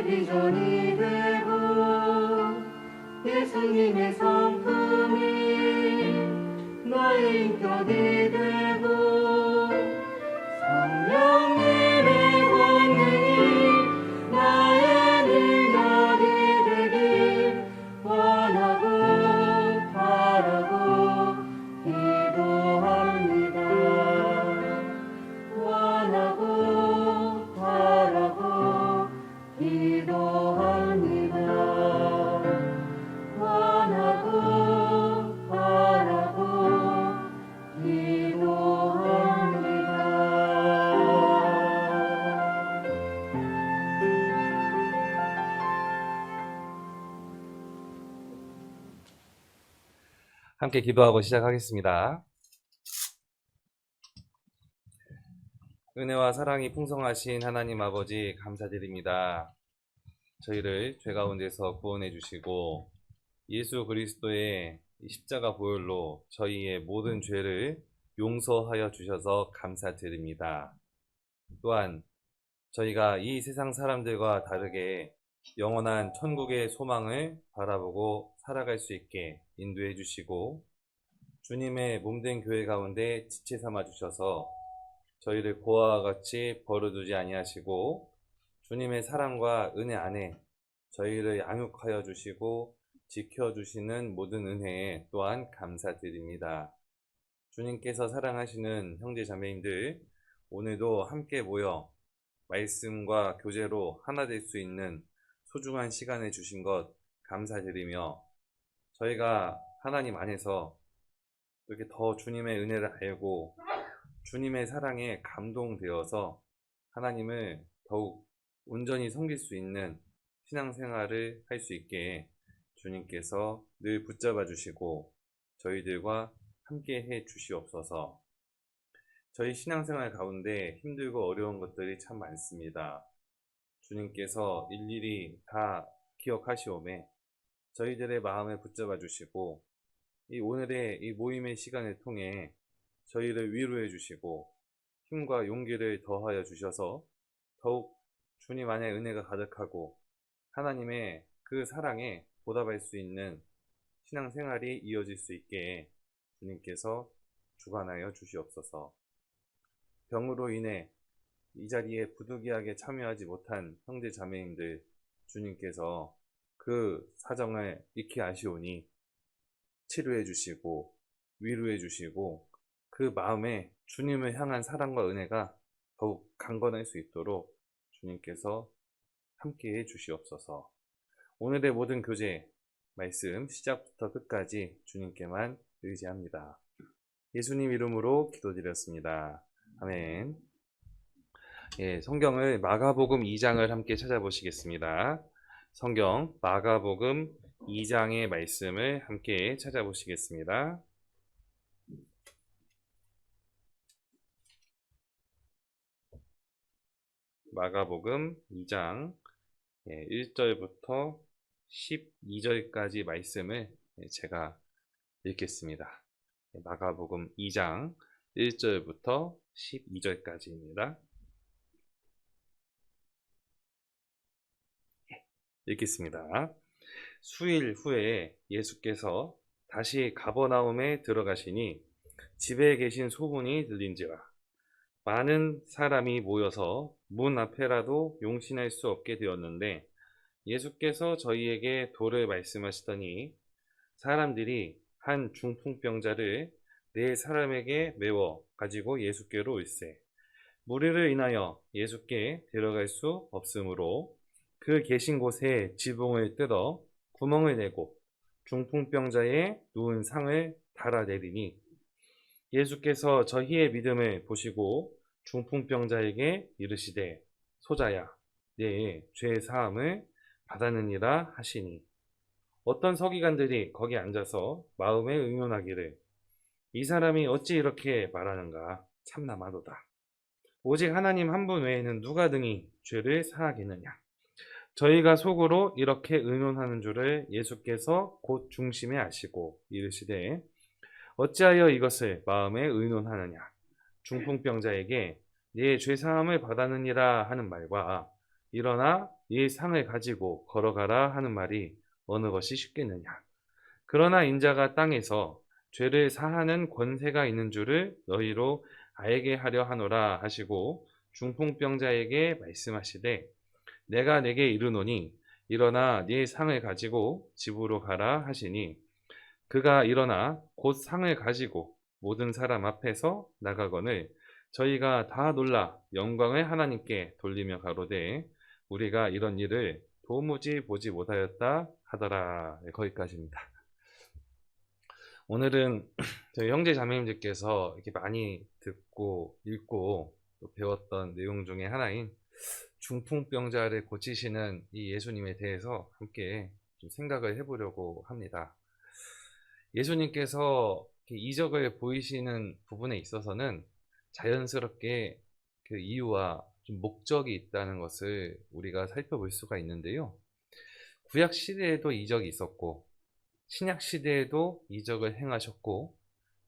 비전이 되고 예수님의 성품이 나의 인격이 되고 성령님의 권능이 나의 능력이 되길 원하고 바라고 기도합니다. 원하고 바라고 기도합니다. 원하고 바라고 기도합니다. 함께 기도하고 시작하겠습니다. 은혜와 사랑이 풍성하신 하나님 아버지 감사드립니다. 저희를 죄 가운데서 구원해 주시고 예수 그리스도의 십자가 보혈로 저희의 모든 죄를 용서하여 주셔서 감사드립니다. 또한 저희가 이 세상 사람들과 다르게 영원한 천국의 소망을 바라보고 살아갈 수 있게 인도해 주시고 주님의 몸된 교회 가운데 지체 삼아 주셔서 저희를 고아와 같이 버려두지 아니하시고 주님의 사랑과 은혜 안에 저희를 양육하여 주시고 지켜주시는 모든 은혜에 또한 감사드립니다. 주님께서 사랑하시는 형제 자매님들, 오늘도 함께 모여 말씀과 교제로 하나 될 수 있는 소중한 시간을 주신 것 감사드리며 저희가 하나님 안에서 이렇게 더 주님의 은혜를 알고 주님의 사랑에 감동되어서 하나님을 더욱 온전히 섬길 수 있는 신앙생활을 할 수 있게 주님께서 늘 붙잡아 주시고 저희들과 함께 해 주시옵소서. 저희 신앙생활 가운데 힘들고 어려운 것들이 참 많습니다. 주님께서 일일이 다 기억하시오매 저희들의 마음을 붙잡아 주시고 이 오늘의 이 모임의 시간을 통해 저희를 위로해 주시고 힘과 용기를 더하여 주셔서 더욱 주님 안에 은혜가 가득하고 하나님의 그 사랑에 보답할 수 있는 신앙생활이 이어질 수 있게 주님께서 주관하여 주시옵소서. 병으로 인해 이 자리에 부득이하게 참여하지 못한 형제 자매님들 주님께서 그 사정을 익히 아시오니 치료해 주시고 위로해 주시고 그 마음에 주님을 향한 사랑과 은혜가 더욱 강건할 수 있도록 주님께서 함께해 주시옵소서. 오늘의 모든 교제 말씀 시작부터 끝까지 주님께만 의지합니다. 예수님 이름으로 기도드렸습니다. 아멘. 성경을 마가복음 2장을 함께 찾아보시겠습니다. 성경 마가복음 2장의 말씀을 함께 찾아보시겠습니다. 마가복음 2장 1절부터 12절까지 말씀을 제가 읽겠습니다. 마가복음 2장 1절부터 12절까지입니다. 읽겠습니다. 수일 후에 예수께서 다시 가버나움에 들어가시니 집에 계신 소문이 들린지라 많은 사람이 모여서 문 앞에라도 용신할 수 없게 되었는데 예수께서 저희에게 도를 말씀하시더니 사람들이 한 중풍병자를 네 사람에게 메워 가지고 예수께로 올세 무리를 인하여 예수께 데려갈 수 없으므로 그 계신 곳에 지붕을 뜯어 구멍을 내고 중풍병자의 누운 상을 달아내리니 예수께서 저희의 믿음을 보시고 중풍병자에게 이르시되 소자야 네 죄 사함을 받았느니라 하시니 어떤 서기관들이 거기 앉아서 마음에 의논하기를 이 사람이 어찌 이렇게 말하는가 참나마도다. 오직 하나님 한 분 외에는 누가 등이 죄를 사하겠느냐. 저희가 속으로 이렇게 의논하는 줄을 예수께서 곧 중심에 아시고 이르시되 어찌하여 이것을 마음에 의논하느냐. 중풍병자에게 네 죄사함을 받았느니라 하는 말과 일어나 이 상을 가지고 걸어가라 하는 말이 어느 것이 쉽겠느냐. 그러나 인자가 땅에서 죄를 사하는 권세가 있는 줄을 너희로 알게 하려 하노라 하시고 중풍병자에게 말씀하시되 내가 내게 이르노니 일어나 네 상을 가지고 집으로 가라 하시니 그가 일어나 곧 상을 가지고 모든 사람 앞에서 나가거늘 저희가 다 놀라 영광을 하나님께 돌리며 가로되 우리가 이런 일을 도무지 보지 못하였다 하더라. 네, 거기까지입니다. 오늘은 저희 형제 자매님들께서 이렇게 많이 듣고 읽고 또 배웠던 내용 중에 하나인 중풍병자를 고치시는 이 예수님에 대해서 함께 좀 생각을 해보려고 합니다. 예수님께서 이적을 보이시는 부분에 있어서는 자연스럽게 그 이유와 좀 목적이 있다는 것을 우리가 살펴볼 수가 있는데요. 구약 시대에도 이적이 있었고 신약 시대에도 이적을 행하셨고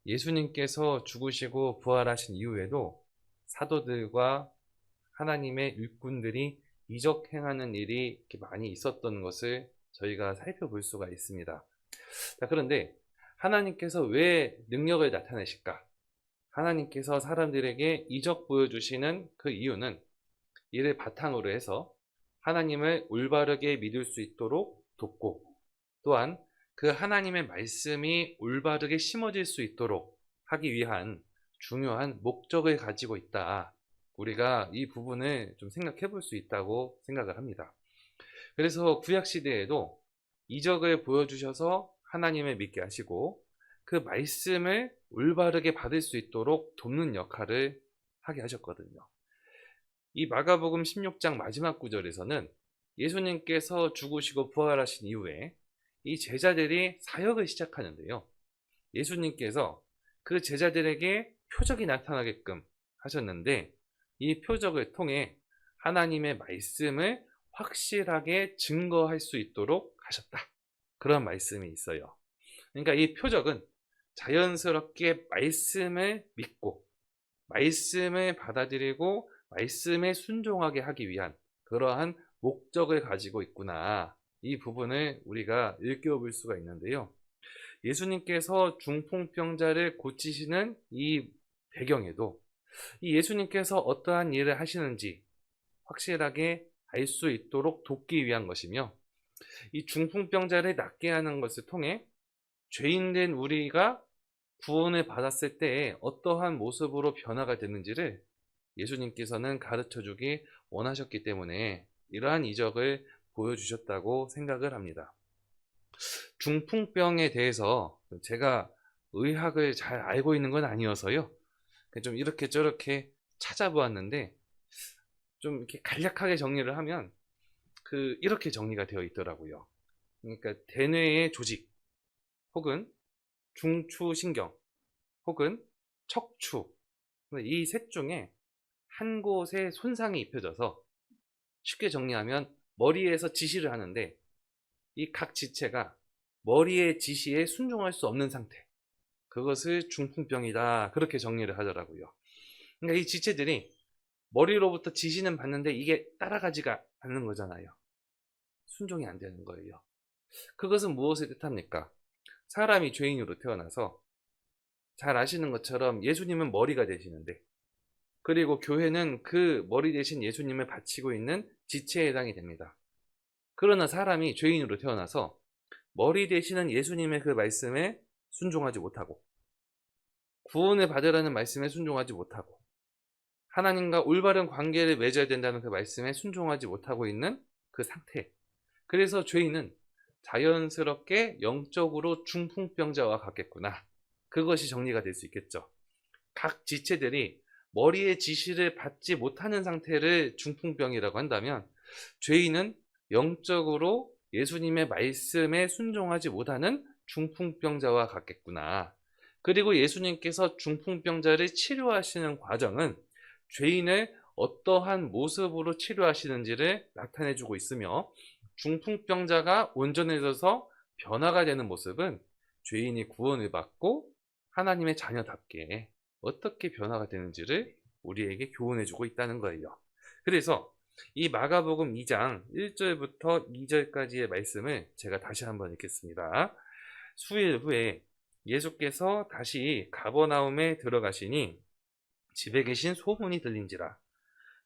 예수님께서 죽으시고 부활하신 이후에도 사도들과 하나님의 일꾼들이 이적 행하는 일이 이렇게 많이 있었던 것을 저희가 살펴볼 수가 있습니다. 자, 그런데 하나님께서 왜 능력을 나타내실까? 하나님께서 사람들에게 이적 보여주시는 그 이유는 이를 바탕으로 해서 하나님을 올바르게 믿을 수 있도록 돕고 또한 그 하나님의 말씀이 올바르게 심어질 수 있도록 하기 위한 중요한 목적을 가지고 있다. 우리가 이 부분을 좀 생각해 볼 수 있다고 생각을 합니다. 그래서 구약시대에도 이적을 보여주셔서 하나님을 믿게 하시고 그 말씀을 올바르게 받을 수 있도록 돕는 역할을 하게 하셨거든요. 이 마가복음 16장 마지막 구절에서는 예수님께서 죽으시고 부활하신 이후에 이 제자들이 사역을 시작하는데요. 예수님께서 그 제자들에게 표적이 나타나게끔 하셨는데 이 표적을 통해 하나님의 말씀을 확실하게 증거할 수 있도록 하셨다. 그런 말씀이 있어요. 그러니까 이 표적은 자연스럽게 말씀을 믿고 말씀을 받아들이고 말씀에 순종하게 하기 위한 그러한 목적을 가지고 있구나. 이 부분을 우리가 일깨워볼 수가 있는데요. 예수님께서 중풍병자를 고치시는 이 배경에도 이 예수님께서 어떠한 일을 하시는지 확실하게 알 수 있도록 돕기 위한 것이며 이 중풍병자를 낫게 하는 것을 통해 죄인된 우리가 구원을 받았을 때 어떠한 모습으로 변화가 되는지를 예수님께서는 가르쳐주기 원하셨기 때문에 이러한 이적을 보여주셨다고 생각을 합니다. 중풍병에 대해서 제가 의학을 잘 알고 있는 건 아니어서요. 좀 이렇게 저렇게 찾아보았는데 좀 이렇게 간략하게 정리를 하면 이렇게 정리가 되어 있더라고요. 그러니까 대뇌의 조직 혹은 중추신경 혹은 척추 이 셋 중에 한 곳에 손상이 입혀져서 쉽게 정리하면 머리에서 지시를 하는데 이 각 지체가 머리의 지시에 순종할 수 없는 상태 그것을 중풍병이다 그렇게 정리를 하더라고요. 그러니까 이 지체들이 머리로부터 지시는 받는데 이게 따라가지가 않는 거잖아요. 순종이 안 되는 거예요. 그것은 무엇을 뜻합니까? 사람이 죄인으로 태어나서 잘 아시는 것처럼 예수님은 머리가 되시는데 그리고 교회는 그 머리 대신 예수님을 바치고 있는 지체에 해당이 됩니다. 그러나 사람이 죄인으로 태어나서 머리 되시는 예수님의 그 말씀에 순종하지 못하고 구원을 받으라는 말씀에 순종하지 못하고 하나님과 올바른 관계를 맺어야 된다는 그 말씀에 순종하지 못하고 있는 그 상태. 그래서 죄인은 자연스럽게 영적으로 중풍병자와 같겠구나. 그것이 정리가 될 수 있겠죠. 각 지체들이 머리의 지시를 받지 못하는 상태를 중풍병이라고 한다면 죄인은 영적으로 예수님의 말씀에 순종하지 못하는 중풍병자와 같겠구나. 그리고 예수님께서 중풍병자를 치료하시는 과정은 죄인을 어떠한 모습으로 치료하시는지를 나타내주고 있으며 중풍병자가 온전해져서 변화가 되는 모습은 죄인이 구원을 받고 하나님의 자녀답게 어떻게 변화가 되는지를 우리에게 교훈해주고 있다는 거예요. 그래서 이 마가복음 2장 1절부터 2절까지의 말씀을 제가 다시 한번 읽겠습니다. 수일 후에 예수께서 다시 가버나움에 들어가시니 집에 계신 소문이 들린지라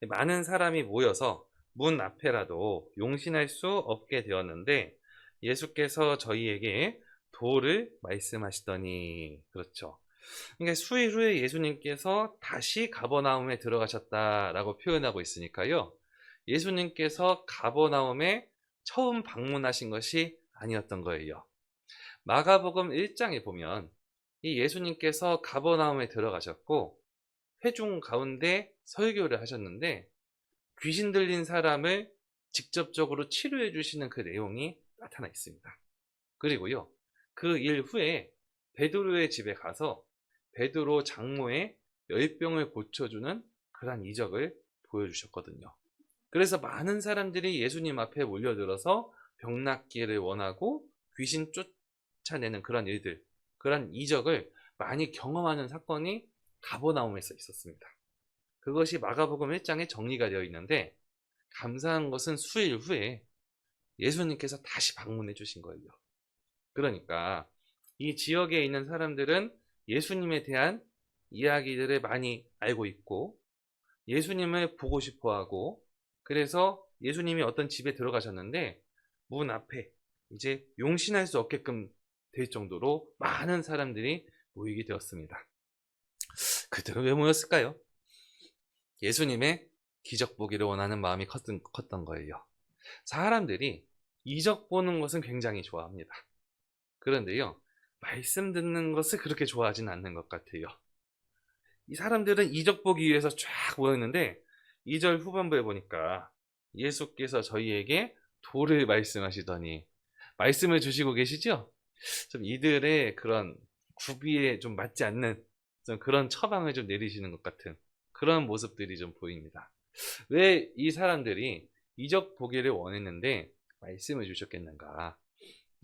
많은 사람이 모여서 문 앞에라도 용신할 수 없게 되었는데 예수께서 저희에게 도를 말씀하시더니 그렇죠. 그러니까 수일 후에 예수님께서 다시 가버나움에 들어가셨다라고 표현하고 있으니까요. 예수님께서 가버나움에 처음 방문하신 것이 아니었던 거예요. 마가복음 1장에 보면 이 예수님께서 가버나움에 들어가셨고 회중 가운데 설교를 하셨는데 귀신 들린 사람을 직접적으로 치료해 주시는 그 내용이 나타나 있습니다. 그리고요, 그 일 후에 베드로의 집에 가서 베드로 장모의 열병을 고쳐주는 그런 이적을 보여주셨거든요. 그래서 많은 사람들이 예수님 앞에 몰려들어서 병 낫기를 원하고 귀신 쫓아내는 그런 일들, 그런 이적을 많이 경험하는 사건이 가버나움에서 있었습니다. 그것이 마가복음 1장에 정리가 되어 있는데 감사한 것은 수일 후에 예수님께서 다시 방문해 주신 거예요. 그러니까 이 지역에 있는 사람들은 예수님에 대한 이야기들을 많이 알고 있고 예수님을 보고 싶어하고 그래서 예수님이 어떤 집에 들어가셨는데 문 앞에 이제 용신할 수 없게끔 될 정도로 많은 사람들이 모이게 되었습니다. 그들은 왜 모였을까요? 예수님의 기적 보기를 원하는 마음이 컸던 거예요. 사람들이 이적 보는 것은 굉장히 좋아합니다. 그런데요, 말씀 듣는 것을 그렇게 좋아하진 않는 것 같아요. 이 사람들은 이적 보기 위해서 쫙 모였는데 2절 후반부에 보니까 예수께서 저희에게 도를 말씀하시더니 말씀을 주시고 계시죠? 좀 이들의 그런 구비에 좀 맞지 않는 좀 그런 처방을 좀 내리시는 것 같은 그런 모습들이 좀 보입니다. 왜 이 사람들이 이적 보기를 원했는데 말씀을 주셨겠는가?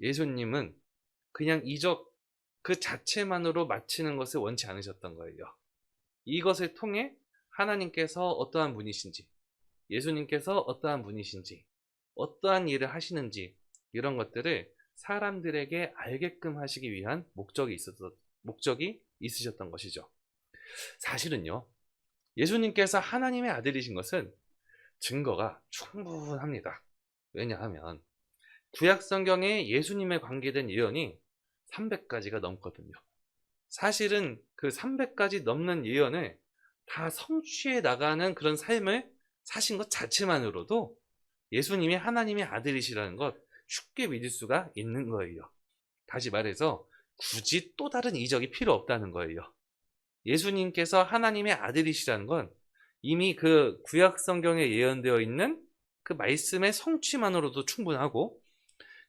예수님은 그냥 이적 그 자체만으로 마치는 것을 원치 않으셨던 거예요. 이것을 통해 하나님께서 어떠한 분이신지, 예수님께서 어떠한 분이신지, 어떠한 일을 하시는지 이런 것들을 사람들에게 알게끔 하시기 위한 목적이 있으셨던 것이죠. 사실은요, 예수님께서 하나님의 아들이신 것은 증거가 충분합니다. 왜냐하면 구약 성경에 예수님에 관계된 예언이 300가지가 넘거든요. 사실은 그 300가지 넘는 예언을 다 성취해 나가는 그런 삶을 사신 것 자체만으로도 예수님이 하나님의 아들이시라는 것 쉽게 믿을 수가 있는 거예요. 다시 말해서 굳이 또 다른 이적이 필요 없다는 거예요. 예수님께서 하나님의 아들이시라는 건 이미 그 구약 성경에 예언되어 있는 그 말씀의 성취만으로도 충분하고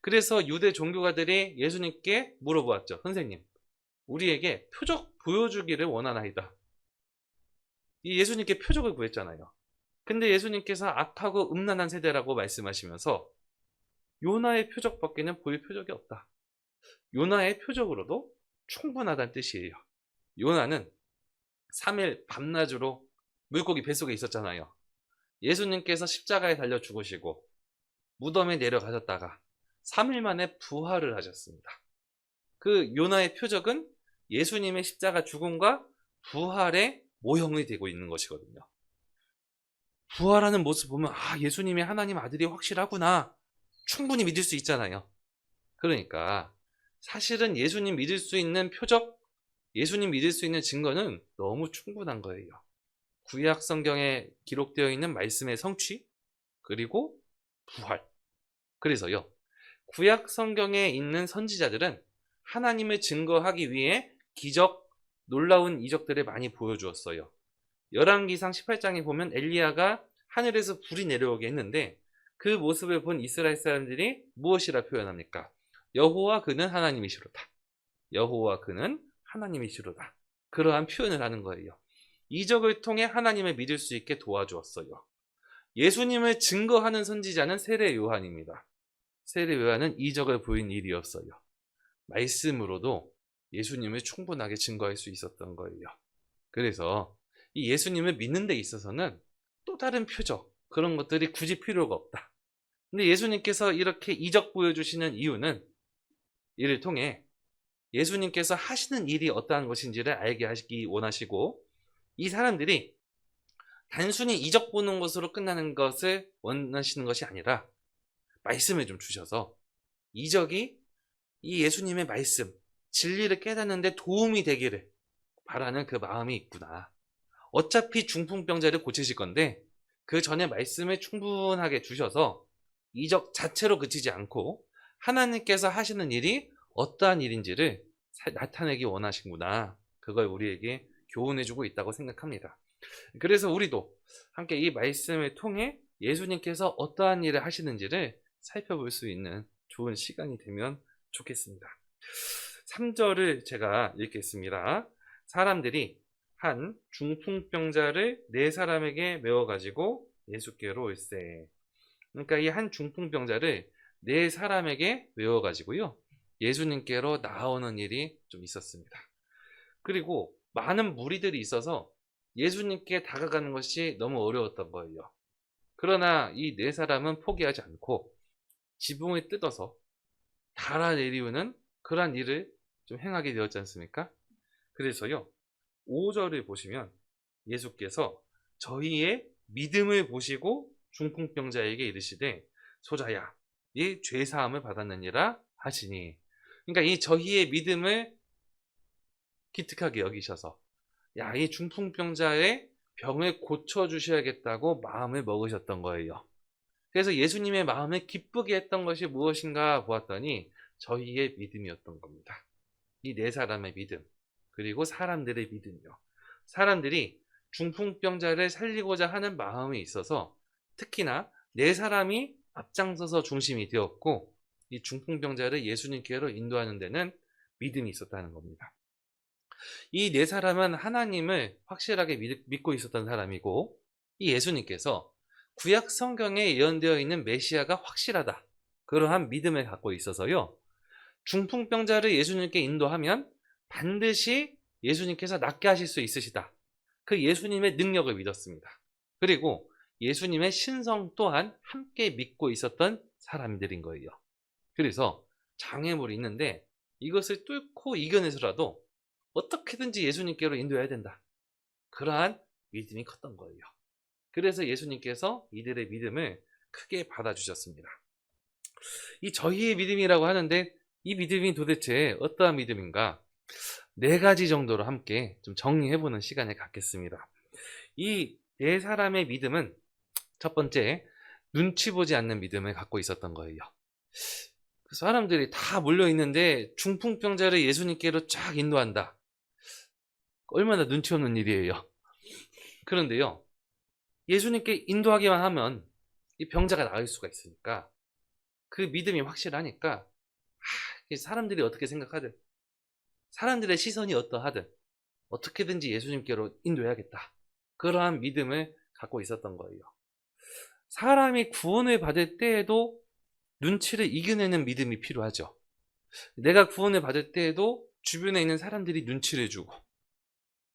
그래서 유대 종교가들이 예수님께 물어보았죠. 선생님, 우리에게 표적 보여주기를 원하나이다. 이 예수님께 표적을 구했잖아요. 근데 예수님께서 악하고 음란한 세대라고 말씀하시면서 요나의 표적밖에는 보일 표적이 없다. 요나의 표적으로도 충분하다는 뜻이에요. 요나는 3일 밤낮으로 물고기 뱃속에 있었잖아요. 예수님께서 십자가에 달려 죽으시고 무덤에 내려가셨다가 3일 만에 부활을 하셨습니다. 그 요나의 표적은 예수님의 십자가 죽음과 부활의 모형이 되고 있는 것이거든요. 부활하는 모습 보면 예수님이 하나님 아들이 확실하구나. 충분히 믿을 수 있잖아요. 그러니까 사실은 예수님 믿을 수 있는 표적, 예수님 믿을 수 있는 증거는 너무 충분한 거예요. 구약 성경에 기록되어 있는 말씀의 성취, 그리고 부활. 그래서요, 구약 성경에 있는 선지자들은 하나님을 증거하기 위해 기적, 놀라운 이적들을 많이 보여주었어요. 열왕기상 18장에 보면 엘리야가 하늘에서 불이 내려오게 했는데 그 모습을 본 이스라엘 사람들이 무엇이라 표현합니까? 여호와 그는 하나님이시로다. 여호와 그는 하나님이시로다. 그러한 표현을 하는 거예요. 이적을 통해 하나님을 믿을 수 있게 도와주었어요. 예수님을 증거하는 선지자는 세례 요한입니다. 세례 요한은 이적을 보인 일이었어요. 말씀으로도 예수님을 충분하게 증거할 수 있었던 거예요. 그래서 이 예수님을 믿는 데 있어서는 또 다른 표적, 그런 것들이 굳이 필요가 없다. 근데 예수님께서 이렇게 이적 보여주시는 이유는 이를 통해 예수님께서 하시는 일이 어떠한 것인지를 알게 하시기 원하시고, 이 사람들이 단순히 이적 보는 것으로 끝나는 것을 원하시는 것이 아니라 말씀을 좀 주셔서 이적이 이 예수님의 말씀, 진리를 깨닫는 데 도움이 되기를 바라는 그 마음이 있구나. 어차피 중풍병자를 고치실 건데 그 전에 말씀을 충분하게 주셔서 이적 자체로 그치지 않고 하나님께서 하시는 일이 어떠한 일인지를 나타내기 원하시구나. 그걸 우리에게 교훈해주고 있다고 생각합니다. 그래서 우리도 함께 이 말씀을 통해 예수님께서 어떠한 일을 하시는지를 살펴볼 수 있는 좋은 시간이 되면 좋겠습니다. 3절을 제가 읽겠습니다. 사람들이 한 중풍병자를 4사람에게 메워가지고 예수께로 올세. 그러니까 이 한 중풍병자를 4사람에게 메워가지고요, 예수님께로 나오는 일이 좀 있었습니다. 그리고 많은 무리들이 있어서 예수님께 다가가는 것이 너무 어려웠던 거예요. 그러나 이 4사람은 포기하지 않고 지붕을 뜯어서 달아내리우는 그러한 일을 좀 행하게 되었지 않습니까? 그래서요, 5절을 보시면 예수께서 저희의 믿음을 보시고 중풍병자에게 이르시되 소자야, 이 죄사함을 받았느니라 하시니. 그러니까 이 저희의 믿음을 기특하게 여기셔서 이 중풍병자의 병을 고쳐주셔야겠다고 마음을 먹으셨던 거예요. 그래서 예수님의 마음을 기쁘게 했던 것이 무엇인가 보았더니 저희의 믿음이었던 겁니다. 이 4사람의 믿음, 그리고 사람들의 믿음이요. 사람들이 중풍병자를 살리고자 하는 마음이 있어서 특히나 4사람이 앞장서서 중심이 되었고, 이 중풍병자를 예수님께로 인도하는 데는 믿음이 있었다는 겁니다. 이 4사람은 하나님을 확실하게 믿고 있었던 사람이고, 이 예수님께서 구약 성경에 예언되어 있는 메시아가 확실하다, 그러한 믿음을 갖고 있어서요, 중풍병자를 예수님께 인도하면 반드시 예수님께서 낫게 하실 수 있으시다, 그 예수님의 능력을 믿었습니다. 그리고 예수님의 신성 또한 함께 믿고 있었던 사람들인 거예요. 그래서 장애물이 있는데 이것을 뚫고 이겨내서라도 어떻게든지 예수님께로 인도해야 된다, 그러한 믿음이 컸던 거예요. 그래서 예수님께서 이들의 믿음을 크게 받아주셨습니다. 이 저희의 믿음이라고 하는데 이 믿음이 도대체 어떠한 믿음인가? 4가지 정도로 함께 좀 정리해보는 시간을 갖겠습니다. 이 4사람의 믿음은 첫 번째, 눈치 보지 않는 믿음을 갖고 있었던 거예요. 사람들이 다 몰려있는데 중풍병자를 예수님께로 쫙 인도한다. 얼마나 눈치 없는 일이에요. 그런데요, 예수님께 인도하기만 하면 이 병자가 나을 수가 있으니까, 그 믿음이 확실하니까 사람들이 어떻게 생각하든, 사람들의 시선이 어떠하든 어떻게든지 예수님께로 인도해야겠다, 그러한 믿음을 갖고 있었던 거예요. 사람이 구원을 받을 때에도 눈치를 이겨내는 믿음이 필요하죠. 내가 구원을 받을 때에도 주변에 있는 사람들이 눈치를 주고,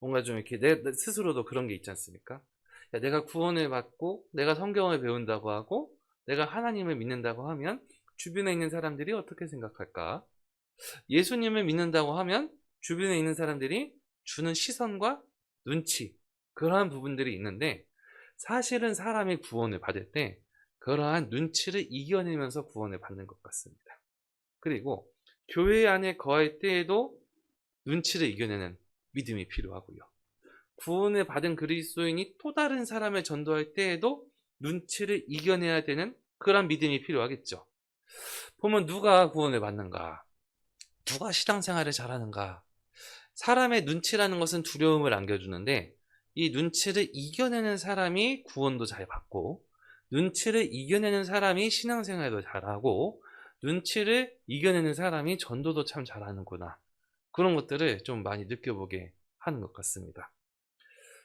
뭔가 좀 이렇게 내 스스로도 그런 게 있지 않습니까? 내가 구원을 받고 내가 성경을 배운다고 하고 내가 하나님을 믿는다고 하면 주변에 있는 사람들이 어떻게 생각할까? 예수님을 믿는다고 하면 주변에 있는 사람들이 주는 시선과 눈치, 그러한 부분들이 있는데, 사실은 사람이 구원을 받을 때 그러한 눈치를 이겨내면서 구원을 받는 것 같습니다. 그리고 교회 안에 거할 때에도 눈치를 이겨내는 믿음이 필요하고요. 구원을 받은 그리스도인이 또 다른 사람을 전도할 때에도 눈치를 이겨내야 되는 그런 믿음이 필요하겠죠. 보면 누가 구원을 받는가? 누가 신앙생활을 잘하는가? 사람의 눈치라는 것은 두려움을 안겨주는데, 이 눈치를 이겨내는 사람이 구원도 잘 받고, 눈치를 이겨내는 사람이 신앙생활도 잘하고, 눈치를 이겨내는 사람이 전도도 참 잘하는구나, 그런 것들을 좀 많이 느껴보게 하는 것 같습니다.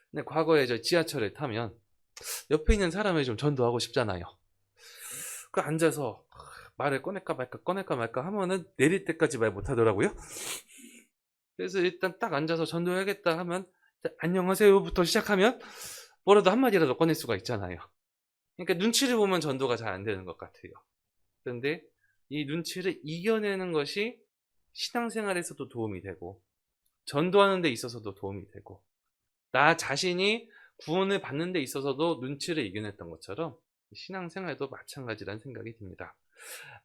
근데 과거에 저 지하철을 타면 옆에 있는 사람을 좀 전도하고 싶잖아요. 그 앉아서 말을 꺼낼까 말까 하면은 내릴 때까지 말 못하더라고요. 그래서 일단 딱 앉아서 전도해야겠다 하면 안녕하세요부터 시작하면 뭐라도 한마디라도 꺼낼 수가 있잖아요. 그러니까 눈치를 보면 전도가 잘 안 되는 것 같아요. 그런데 이 눈치를 이겨내는 것이 신앙생활에서도 도움이 되고 전도하는 데 있어서도 도움이 되고 나 자신이 구원을 받는 데 있어서도 눈치를 이겨냈던 것처럼 신앙생활도 마찬가지라는 생각이 듭니다.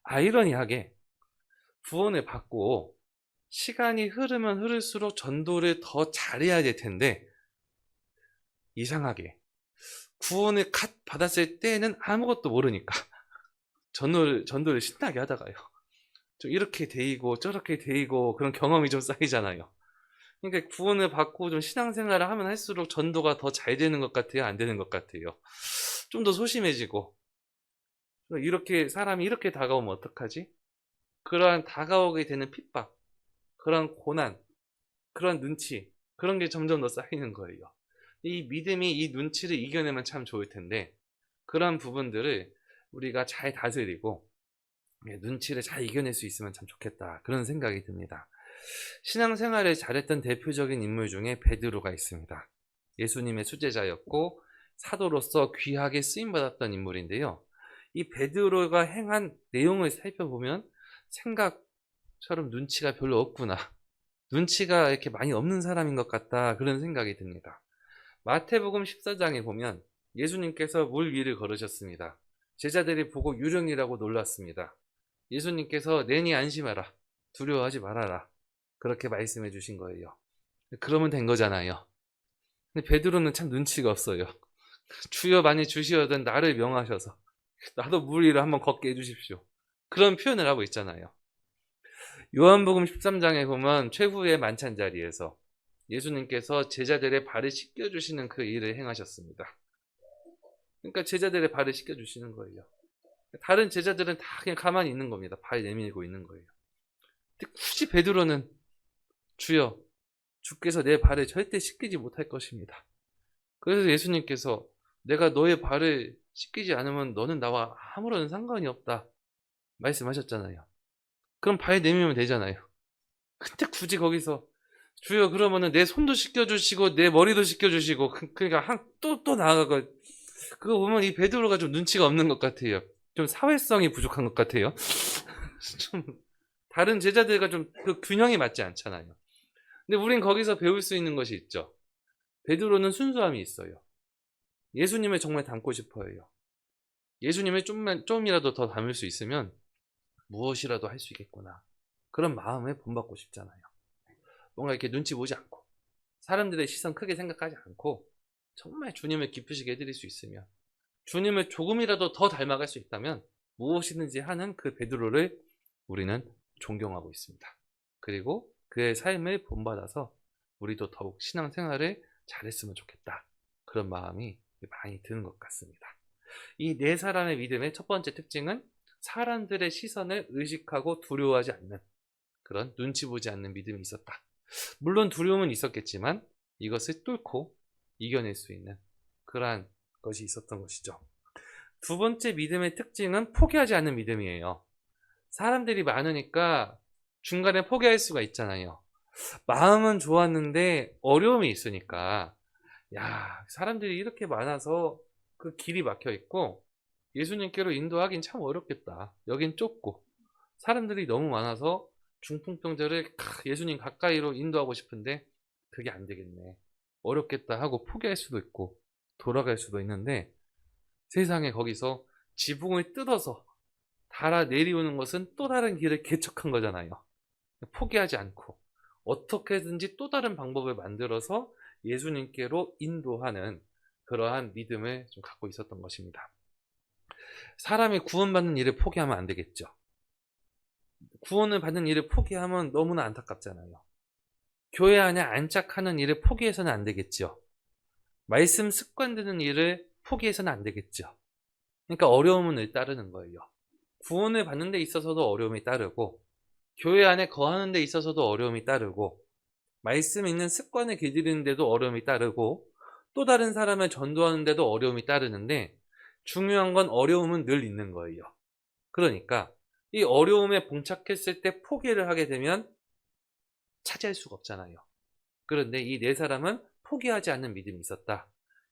아이러니하게 구원을 받고 시간이 흐르면 흐를수록 전도를 더 잘해야 될 텐데 이상하게 구원을 갓 받았을 때는 아무것도 모르니까 전도를 신나게 하다가요. 좀 이렇게 데이고 저렇게 데이고 그런 경험이 좀 쌓이잖아요. 그러니까 구원을 받고 좀 신앙생활을 하면 할수록 전도가 더 잘 되는 것 같아요? 안 되는 것 같아요? 좀 더 소심해지고 이렇게 사람이 이렇게 다가오면 어떡하지? 그러한 다가오게 되는 핍박, 그런 고난, 그런 눈치 그런 게 점점 더 쌓이는 거예요. 이 믿음이 이 눈치를 이겨내면 참 좋을 텐데 그런 부분들을 우리가 잘 다스리고 눈치를 잘 이겨낼 수 있으면 참 좋겠다 그런 생각이 듭니다. 신앙생활을 잘했던 대표적인 인물 중에 베드로가 있습니다. 예수님의 수제자였고 사도로서 귀하게 쓰임받았던 인물인데요. 이 베드로가 행한 내용을 살펴보면 생각처럼 눈치가 별로 없구나, 눈치가 이렇게 많이 없는 사람인 것 같다 그런 생각이 듭니다. 마태복음 14장에 보면 예수님께서 물 위를 걸으셨습니다. 제자들이 보고 유령이라고 놀랐습니다. 예수님께서 내니 안심하라, 두려워하지 말아라 그렇게 말씀해 주신 거예요. 그러면 된 거잖아요. 근데 베드로는 참 눈치가 없어요. 주여 많이 주시어든 나를 명하셔서 나도 물 위를 한번 걷게 해주십시오 그런 표현을 하고 있잖아요. 요한복음 13장에 보면 최후의 만찬 자리에서 예수님께서 제자들의 발을 씻겨주시는 그 일을 행하셨습니다. 그러니까 제자들의 발을 씻겨주시는 거예요. 다른 제자들은 다 그냥 가만히 있는 겁니다. 발 내밀고 있는 거예요. 근데 굳이 베드로는 주여, 주께서 내 발을 절대 씻기지 못할 것입니다. 그래서 예수님께서 내가 너의 발을 씻기지 않으면 너는 나와 아무런 상관이 없다 말씀하셨잖아요. 그럼 발 내밀면 되잖아요. 근데 굳이 거기서 주여 그러면은 내 손도 씻겨주시고 내 머리도 씻겨주시고 그러니까 또 나아가고 그거 보면 이 베드로가 좀 눈치가 없는 것 같아요. 좀 사회성이 부족한 것 같아요. 좀 다른 제자들과 좀 그 균형이 맞지 않잖아요. 근데 우린 거기서 배울 수 있는 것이 있죠. 베드로는 순수함이 있어요. 예수님을 정말 닮고 싶어 해요. 예수님을 좀이라도 더 닮을 수 있으면 무엇이라도 할 수 있겠구나 그런 마음에 본받고 싶잖아요. 뭔가 이렇게 눈치 보지 않고 사람들의 시선 크게 생각하지 않고 정말 주님을 기쁘시게 해드릴 수 있으면, 주님을 조금이라도 더 닮아갈 수 있다면 무엇이든지 하는 그 베드로를 우리는 존경하고 있습니다. 그리고 그의 삶을 본받아서 우리도 더욱 신앙생활을 잘했으면 좋겠다 그런 마음이 많이 드는 것 같습니다. 이 네 사람의 믿음의 첫 번째 특징은 사람들의 시선을 의식하고 두려워하지 않는 그런 눈치 보지 않는 믿음이 있었다. 물론 두려움은 있었겠지만 이것을 뚫고 이겨낼 수 있는 그러한 것이 있었던 것이죠. 두 번째 믿음의 특징은 포기하지 않는 믿음이에요. 사람들이 많으니까 중간에 포기할 수가 있잖아요. 마음은 좋았는데 어려움이 있으니까 야, 사람들이 이렇게 많아서 그 길이 막혀 있고 예수님께로 인도하긴 참 어렵겠다. 여긴 좁고 사람들이 너무 많아서 중풍병자를 예수님 가까이로 인도하고 싶은데 그게 안 되겠네, 어렵겠다 하고 포기할 수도 있고 돌아갈 수도 있는데 세상에 거기서 지붕을 뜯어서 달아 내리우는 것은 또 다른 길을 개척한 거잖아요. 포기하지 않고 어떻게든지 또 다른 방법을 만들어서 예수님께로 인도하는 그러한 믿음을 좀 갖고 있었던 것입니다. 사람이 구원받는 일을 포기하면 안 되겠죠. 구원을 받는 일을 포기하면 너무나 안타깝잖아요. 교회 안에 안착하는 일을 포기해서는 안 되겠죠. 말씀 습관 드는 일을 포기해서는 안 되겠죠. 그러니까 어려움은 늘 따르는 거예요. 구원을 받는 데 있어서도 어려움이 따르고 교회 안에 거하는 데 있어서도 어려움이 따르고 말씀 있는 습관을 길들이는 데도 어려움이 따르고 또 다른 사람을 전도하는 데도 어려움이 따르는데 중요한 건 어려움은 늘 있는 거예요. 그러니까 이 어려움에 봉착했을 때 포기를 하게 되면 차지할 수가 없잖아요. 그런데 이 네 사람은 포기하지 않는 믿음이 있었다.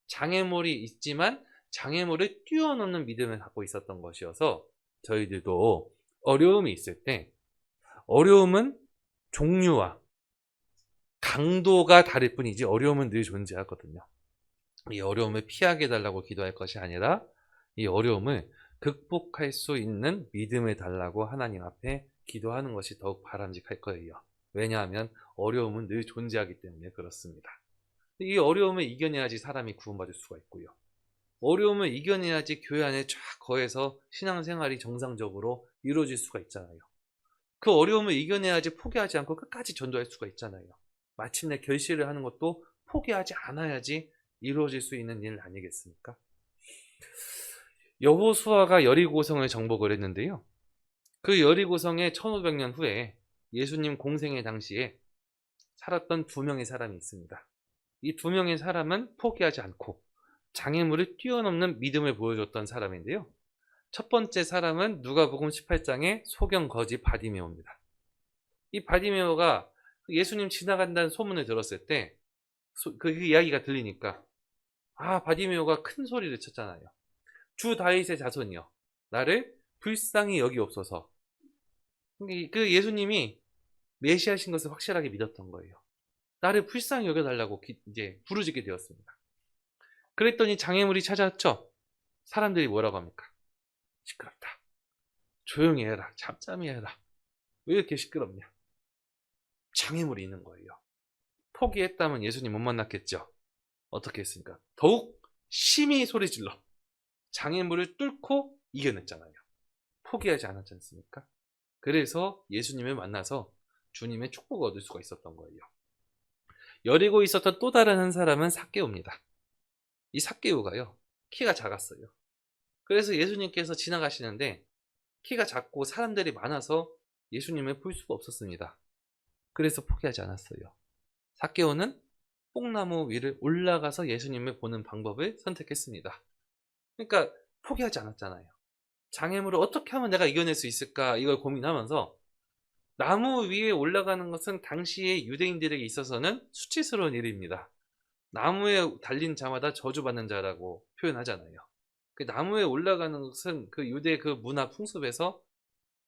장애물이 있지만 장애물을 뛰어넘는 믿음을 갖고 있었던 것이어서 저희들도 어려움이 있을 때 어려움은 종류와 강도가 다를 뿐이지 어려움은 늘 존재하거든요. 이 어려움을 피하게 해달라고 기도할 것이 아니라 이 어려움을 극복할 수 있는 믿음을 달라고 하나님 앞에 기도하는 것이 더욱 바람직할 거예요. 왜냐하면 어려움은 늘 존재하기 때문에 그렇습니다. 이 어려움을 이겨내야지 사람이 구원받을 수가 있고요. 어려움을 이겨내야지 교회 안에 쫙 거해서 신앙생활이 정상적으로 이루어질 수가 있잖아요. 그 어려움을 이겨내야지 포기하지 않고 끝까지 전도할 수가 있잖아요. 마침내 결실을 하는 것도 포기하지 않아야지 이루어질 수 있는 일 아니겠습니까? 여호수아가 여리고성을 정복을 했는데요. 그 여리고성에 1500년 후에 예수님 공생의 당시에 살았던 2명의 사람이 있습니다. 이 2명의 사람은 포기하지 않고 장애물을 뛰어넘는 믿음을 보여줬던 사람인데요. 첫 번째 사람은 누가복음 18장의 소경 거지 바디메오입니다. 이 바디메오가 예수님 지나간다는 소문을 들었을 때 그 이야기가 들리니까 바디메오가 큰 소리를 쳤잖아요. 주 다윗의 자손이여 나를 불쌍히 여기옵소서. 그 예수님이 메시아신 것을 확실하게 믿었던 거예요. 나를 불쌍히 여겨달라고 이제 부르짖게 되었습니다. 그랬더니 장애물이 찾아왔죠. 사람들이 뭐라고 합니까? 시끄럽다. 조용히 해라. 잠잠히 해라. 왜 이렇게 시끄럽냐? 장애물이 있는 거예요. 포기했다면 예수님 못 만났겠죠. 어떻게 했습니까? 더욱 심히 소리질러 장애물을 뚫고 이겨냈잖아요. 포기하지 않았지 않습니까? 그래서 예수님을 만나서 주님의 축복을 얻을 수가 있었던 거예요. 여리고에 있었던 또 다른 한 사람은 삭개오입니다. 이 삭개오가요, 키가 작았어요. 그래서 예수님께서 지나가시는데 키가 작고 사람들이 많아서 예수님을 볼 수가 없었습니다. 그래서 포기하지 않았어요. 삭개오는 뽕나무 위를 올라가서 예수님을 보는 방법을 선택했습니다. 그러니까 포기하지 않았잖아요. 장애물을 어떻게 하면 내가 이겨낼 수 있을까 이걸 고민하면서 나무 위에 올라가는 것은 당시의 유대인들에게 있어서는 수치스러운 일입니다. 나무에 달린 자마다 저주받는 자라고 표현하잖아요. 그 나무에 올라가는 것은 그 유대 그 문화 풍습에서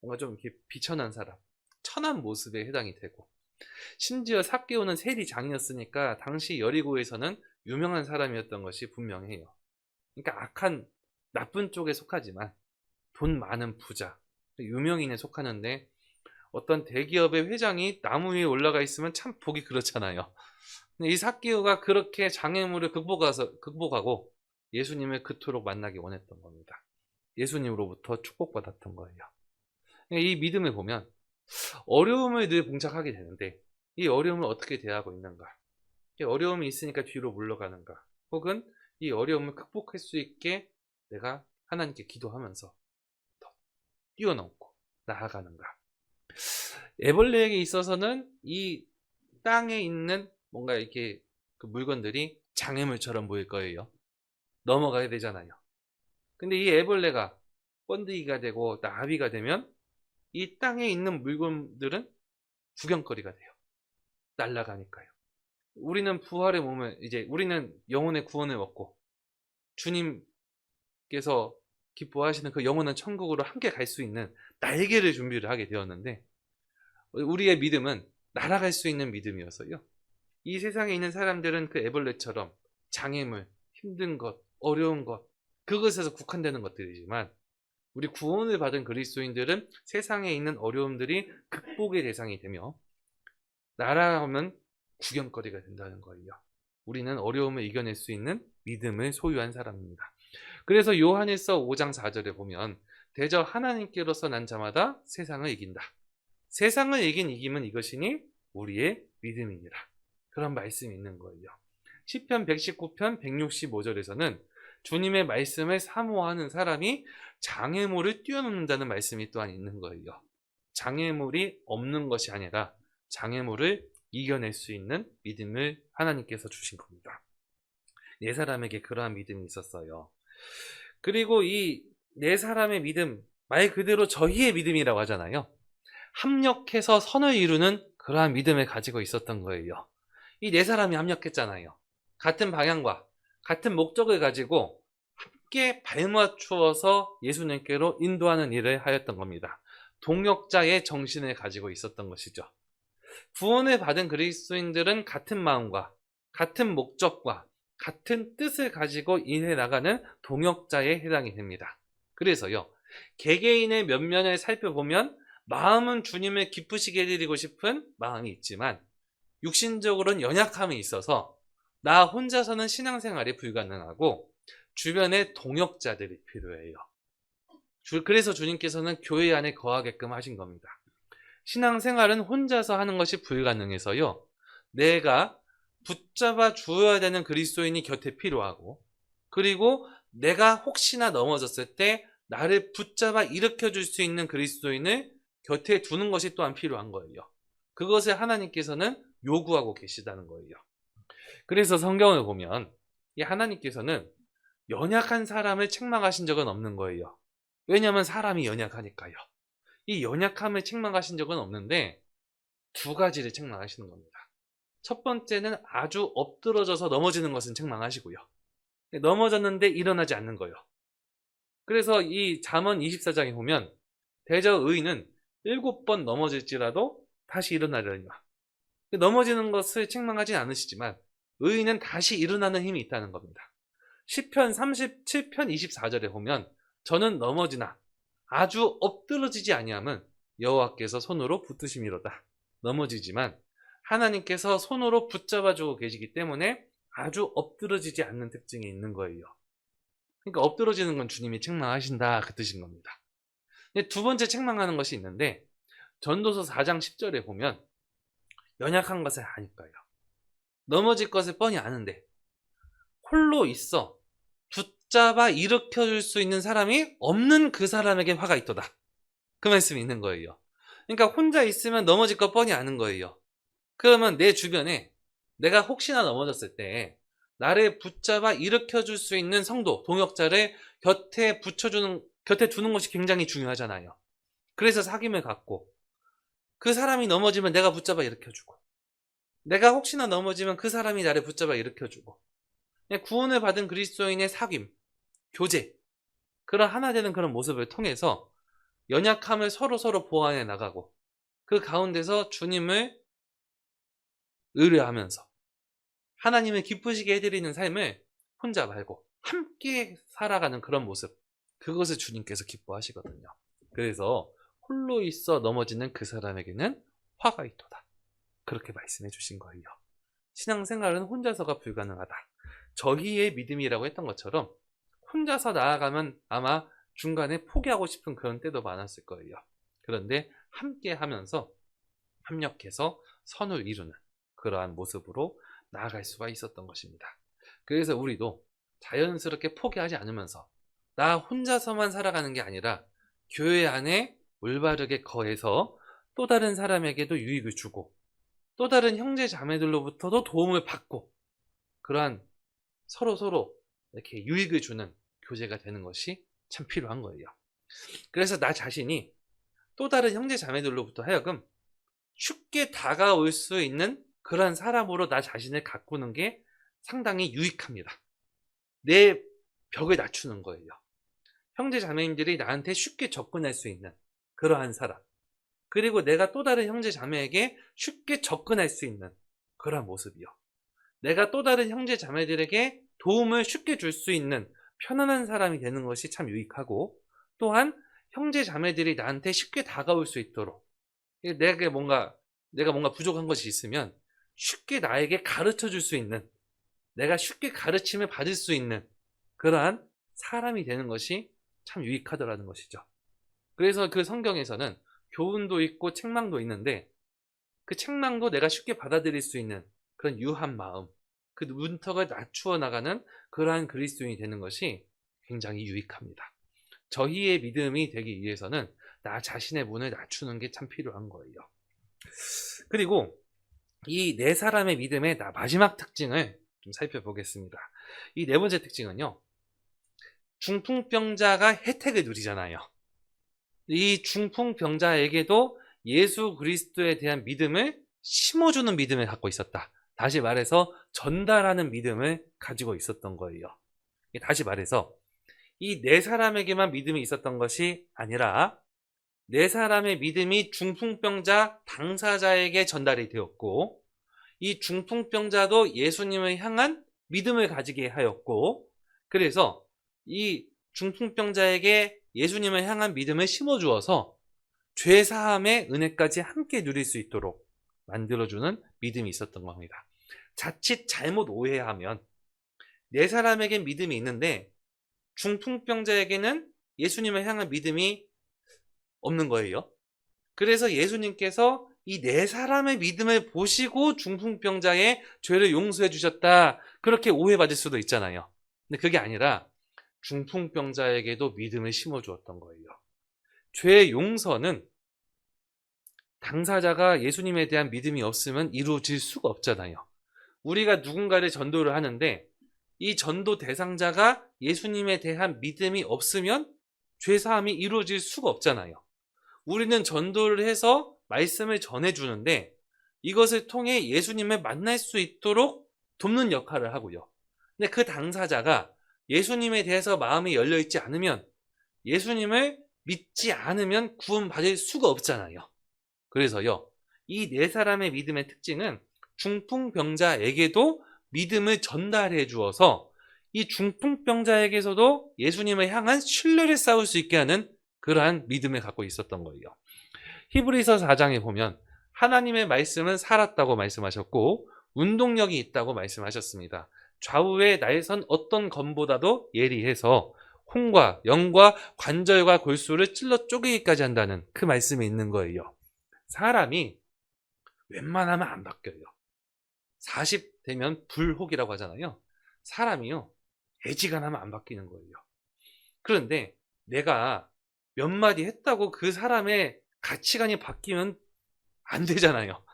뭔가 좀 이렇게 비천한 사람, 천한 모습에 해당이 되고, 심지어 삭개오는 세리장이었으니까 당시 여리고에서는 유명한 사람이었던 것이 분명해요. 그러니까 악한 나쁜 쪽에 속하지만 돈 많은 부자, 유명인에 속하는데 어떤 대기업의 회장이 나무 위에 올라가 있으면 참 보기 그렇잖아요. 근데 이 삭개오가 그렇게 장애물을 극복하고 예수님을 그토록 만나기 원했던 겁니다. 예수님으로부터 축복받았던 거예요. 이 믿음을 보면 어려움을 늘 봉착하게 되는데 이 어려움을 어떻게 대하고 있는가? 이 어려움이 있으니까 뒤로 물러가는가? 혹은 이 어려움을 극복할 수 있게 내가 하나님께 기도하면서 더 뛰어넘고 나아가는가? 애벌레에게 있어서는 이 땅에 있는 뭔가 이렇게 그 물건들이 장애물처럼 보일 거예요. 넘어가야 되잖아요. 근데 이 애벌레가 번데기가 되고 나비가 되면 이 땅에 있는 물건들은 구경거리가 돼요. 날아가니까요. 우리는 부활의 몸을 이제 우리는 영혼의 구원을 얻고 주님께서 기뻐하시는 그 영원한 천국으로 함께 갈 수 있는 날개를 준비를 하게 되었는데 우리의 믿음은 날아갈 수 있는 믿음이어서요. 이 세상에 있는 사람들은 그 애벌레처럼 장애물, 힘든 것, 어려운 것, 그것에서 국한되는 것들이지만 우리 구원을 받은 그리스도인들은 세상에 있는 어려움들이 극복의 대상이 되며 날아가면 구경거리가 된다는 거예요. 우리는 어려움을 이겨낼 수 있는 믿음을 소유한 사람입니다. 그래서 요한일서 5장 4절에 보면 대저 하나님께로서 난 자마다 세상을 이긴다. 세상을 이긴 이김은 이것이니 우리의 믿음이니라. 그런 말씀이 있는 거예요. 시편 119편 165절에서는 주님의 말씀을 사모하는 사람이 장애물을 뛰어넘는다는 말씀이 또한 있는 거예요. 장애물이 없는 것이 아니라 장애물을 이겨낼 수 있는 믿음을 하나님께서 주신 겁니다. 네 사람에게 그러한 믿음이 있었어요. 그리고 이 네 사람의 믿음, 말 그대로 저희의 믿음이라고 하잖아요. 합력해서 선을 이루는 그러한 믿음을 가지고 있었던 거예요. 이 네 사람이 합력했잖아요. 같은 방향과 같은 목적을 가지고 함께 발맞추어서 예수님께로 인도하는 일을 하였던 겁니다. 동역자의 정신을 가지고 있었던 것이죠. 구원을 받은 그리스도인들은 같은 마음과 같은 목적과 같은 뜻을 가지고 일해 나가는 동역자에 해당이 됩니다. 그래서요, 개개인의 면면을 살펴보면 마음은 주님을 기쁘시게 해드리고 싶은 마음이 있지만 육신적으로는 연약함이 있어서 나 혼자서는 신앙생활이 불가능하고 주변에 동역자들이 필요해요. 그래서 주님께서는 교회 안에 거하게끔 하신 겁니다. 신앙생활은 혼자서 하는 것이 불가능해서요, 내가 붙잡아 주어야 되는 그리스도인이 곁에 필요하고, 그리고 내가 혹시나 넘어졌을 때 나를 붙잡아 일으켜 줄 수 있는 그리스도인을 곁에 두는 것이 또한 필요한 거예요. 그것을 하나님께서는 요구하고 계시다는 거예요. 그래서 성경을 보면 이 하나님께서는 연약한 사람을 책망하신 적은 없는 거예요. 왜냐하면 사람이 연약하니까요. 이 연약함을 책망하신 적은 없는데 두 가지를 책망하시는 겁니다. 첫 번째는 아주 엎드러져서 넘어지는 것은 책망하시고요. 넘어졌는데 일어나지 않는 거예요. 그래서 이 잠언 24장에 보면 대저 의인은 7번 넘어질지라도 다시 일어나려니와. 넘어지는 것을 책망하진 않으시지만 의인은 다시 일어나는 힘이 있다는 겁니다. 시편 37편 24절에 보면 저는 넘어지나 아주 엎드러지지 아니함은 여호와께서 손으로 붙드심이로다. 넘어지지만 하나님께서 손으로 붙잡아주고 계시기 때문에 아주 엎드러지지 않는 특징이 있는 거예요. 그러니까 엎드러지는 건 주님이 책망하신다, 그 뜻인 겁니다. 두 번째 책망하는 것이 있는데 전도서 4장 10절에 보면 연약한 것을 아니까요. 넘어질 것을 뻔히 아는데 홀로 있어 붙잡아 일으켜줄 수 있는 사람이 없는 그 사람에게 화가 있도다. 그 말씀이 있는 거예요. 그러니까 혼자 있으면 넘어질 거 뻔히 아는 거예요. 그러면 내 주변에 내가 혹시나 넘어졌을 때 나를 붙잡아 일으켜줄 수 있는 성도, 동역자를 곁에 두는 것이 굉장히 중요하잖아요. 그래서 사귐을 갖고 그 사람이 넘어지면 내가 붙잡아 일으켜주고, 내가 혹시나 넘어지면 그 사람이 나를 붙잡아 일으켜주고, 구원을 받은 그리스도인의 사귐, 교제, 그런 하나 되는 그런 모습을 통해서 연약함을 서로 보완해 나가고 그 가운데서 주님을 의뢰하면서 하나님을 기쁘시게 해드리는 삶을 혼자 말고 함께 살아가는 그런 모습, 그것을 주님께서 기뻐하시거든요. 그래서 홀로 있어 넘어지는 그 사람에게는 화가 있도다, 그렇게 말씀해 주신 거예요. 신앙생활은 혼자서가 불가능하다. 저희의 믿음이라고 했던 것처럼 혼자서 나아가면 아마 중간에 포기하고 싶은 그런 때도 많았을 거예요. 그런데 함께 하면서 협력해서 선을 이루는 그러한 모습으로 나아갈 수가 있었던 것입니다. 그래서 우리도 자연스럽게 포기하지 않으면서 나 혼자서만 살아가는 게 아니라 교회 안에 올바르게 거해서 또 다른 사람에게도 유익을 주고 또 다른 형제 자매들로부터도 도움을 받고 그러한 서로 이렇게 유익을 주는 교제가 되는 것이 참 필요한 거예요. 그래서 나 자신이 또 다른 형제 자매들로부터 하여금 쉽게 다가올 수 있는 그러한 사람으로 나 자신을 가꾸는 게 상당히 유익합니다. 내 벽을 낮추는 거예요. 형제 자매님들이 나한테 쉽게 접근할 수 있는 그러한 사람, 그리고 내가 또 다른 형제 자매에게 쉽게 접근할 수 있는 그러한 모습이요. 내가 또 다른 형제 자매들에게 도움을 쉽게 줄 수 있는 편안한 사람이 되는 것이 참 유익하고, 또한 형제 자매들이 나한테 쉽게 다가올 수 있도록 내가 뭔가 부족한 것이 있으면 쉽게 나에게 가르쳐 줄 수 있는, 내가 쉽게 가르침을 받을 수 있는 그러한 사람이 되는 것이 참 유익하더라는 것이죠. 그래서 그 성경에서는 교훈도 있고 책망도 있는데 그 책망도 내가 쉽게 받아들일 수 있는 그런 유한 마음, 그 문턱을 낮추어 나가는 그러한 그리스도인이 되는 것이 굉장히 유익합니다. 저희의 믿음이 되기 위해서는 나 자신의 문을 낮추는 게 참 필요한 거예요. 그리고 이 네 사람의 믿음의 마지막 특징을 좀 살펴보겠습니다. 이 네 번째 특징은요, 중풍병자가 혜택을 누리잖아요. 이 중풍병자에게도 예수 그리스도에 대한 믿음을 심어주는 믿음을 갖고 있었다. 다시 말해서 전달하는 믿음을 가지고 있었던 거예요. 다시 말해서 이 네 사람에게만 믿음이 있었던 것이 아니라 네 사람의 믿음이 중풍병자 당사자에게 전달이 되었고, 이 중풍병자도 예수님을 향한 믿음을 가지게 하였고, 그래서 이 중풍병자에게 예수님을 향한 믿음을 심어주어서 죄사함의 은혜까지 함께 누릴 수 있도록 만들어주는 믿음이 있었던 겁니다. 자칫 잘못 오해하면 네 사람에게 믿음이 있는데 중풍병자에게는 예수님을 향한 믿음이 없는 거예요. 그래서 예수님께서 이 네 사람의 믿음을 보시고 중풍병자의 죄를 용서해 주셨다, 그렇게 오해받을 수도 있잖아요. 근데 그게 아니라 중풍병자에게도 믿음을 심어주었던 거예요. 죄 용서는 당사자가 예수님에 대한 믿음이 없으면 이루어질 수가 없잖아요. 우리가 누군가를 전도를 하는데 이 전도 대상자가 예수님에 대한 믿음이 없으면 죄사함이 이루어질 수가 없잖아요. 우리는 전도를 해서 말씀을 전해주는데 이것을 통해 예수님을 만날 수 있도록 돕는 역할을 하고요. 근데 그 당사자가 예수님에 대해서 마음이 열려있지 않으면, 예수님을 믿지 않으면 구원받을 수가 없잖아요. 그래서요, 이 네 사람의 믿음의 특징은 중풍병자에게도 믿음을 전달해 주어서 이 중풍병자에게서도 예수님을 향한 신뢰를 쌓을 수 있게 하는 그러한 믿음을 갖고 있었던 거예요. 히브리서 4장에 보면 하나님의 말씀은 살았다고 말씀하셨고 운동력이 있다고 말씀하셨습니다. 좌우의 날선 어떤 검보다도 예리해서 혼과 영과 관절과 골수를 찔러 쪼개기까지 한다는 그 말씀이 있는 거예요. 사람이 웬만하면 안 바뀌어요. 40 되면 불혹이라고 하잖아요. 사람이요, 애지간하면 안 바뀌는 거예요. 그런데 내가 몇 마디 했다고 그 사람의 가치관이 바뀌면 안 되잖아요.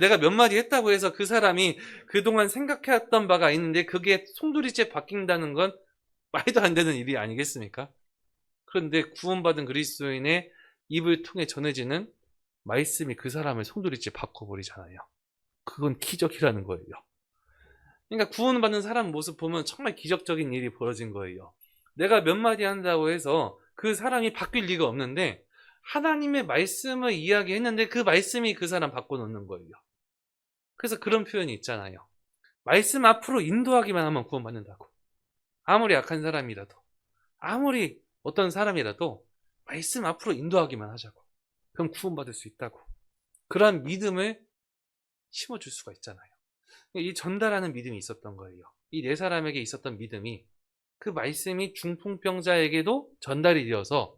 내가 몇 마디 했다고 해서 그 사람이 그동안 생각해왔던 바가 있는데 그게 송두리째 바뀐다는 건 말도 안 되는 일이 아니겠습니까? 그런데 구원받은 그리스도인의 입을 통해 전해지는 말씀이 그 사람을 송두리째 바꿔버리잖아요. 그건 기적이라는 거예요. 그러니까 구원받는 사람 모습 보면 정말 기적적인 일이 벌어진 거예요. 내가 몇 마디 한다고 해서 그 사람이 바뀔 리가 없는데 하나님의 말씀을 이야기했는데 그 말씀이 그 사람 바꿔놓는 거예요. 그래서 그런 표현이 있잖아요. 말씀 앞으로 인도하기만 하면 구원받는다고. 아무리 약한 사람이라도, 아무리 어떤 사람이라도 말씀 앞으로 인도하기만 하자고. 그럼 구원받을 수 있다고. 그러한 믿음을 심어줄 수가 있잖아요. 이 전달하는 믿음이 있었던 거예요. 이 네 사람에게 있었던 믿음이 그 말씀이 중풍병자에게도 전달이 되어서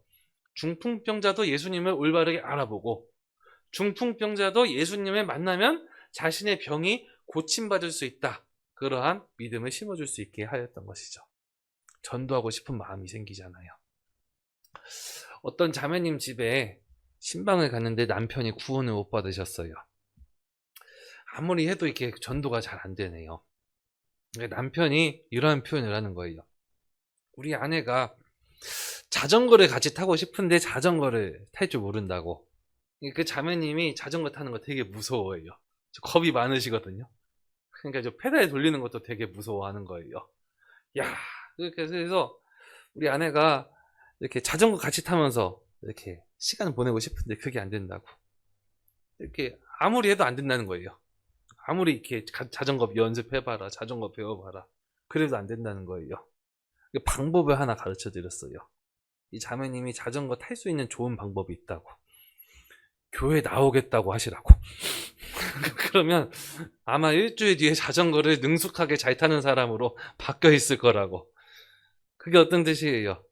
중풍병자도 예수님을 올바르게 알아보고 중풍병자도 예수님을 만나면 자신의 병이 고침받을 수 있다, 그러한 믿음을 심어줄 수 있게 하였던 것이죠. 전도하고 싶은 마음이 생기잖아요. 어떤 자매님 집에 신방을 갔는데 남편이 구원을 못 받으셨어요. 아무리 해도 이렇게 전도가 잘 안 되네요. 남편이 이러한 표현을 하는 거예요. 우리 아내가 자전거를 같이 타고 싶은데 자전거를 탈 줄 모른다고. 그 자매님이 자전거 타는 거 되게 무서워해요. 겁이 많으시거든요. 그러니까 저 페달 돌리는 것도 되게 무서워하는 거예요. 야, 그래서 우리 아내가 이렇게 자전거 같이 타면서 이렇게 시간 보내고 싶은데 그게 안 된다고. 이렇게 아무리 해도 안 된다는 거예요. 아무리 이렇게 자전거 연습해봐라, 자전거 배워봐라, 그래도 안 된다는 거예요. 방법을 하나 가르쳐 드렸어요. 이 자매님이 자전거 탈 수 있는 좋은 방법이 있다고. 교회 나오겠다고 하시라고. 그러면 아마 일주일 뒤에 자전거를 능숙하게 잘 타는 사람으로 바뀌어 있을 거라고. 그게 어떤 뜻이에요?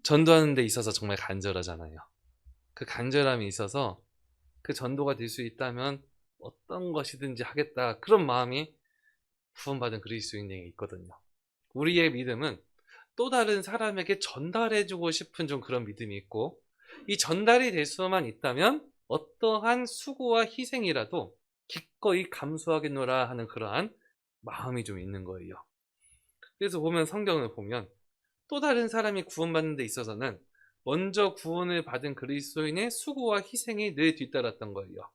전도하는 데 있어서 정말 간절하잖아요. 그 간절함이 있어서 그 전도가 될 수 있다면 어떤 것이든지 하겠다, 그런 마음이 구원받은 그리스도인에게 있거든요. 우리의 믿음은 또 다른 사람에게 전달해주고 싶은 좀 그런 믿음이 있고, 이 전달이 될 수만 있다면 어떠한 수고와 희생이라도 기꺼이 감수하겠노라 하는 그러한 마음이 좀 있는 거예요. 그래서 보면 성경을 보면 또 다른 사람이 구원받는 데 있어서는 먼저 구원을 받은 그리스도인의 수고와 희생이 늘 뒤따랐던 거예요.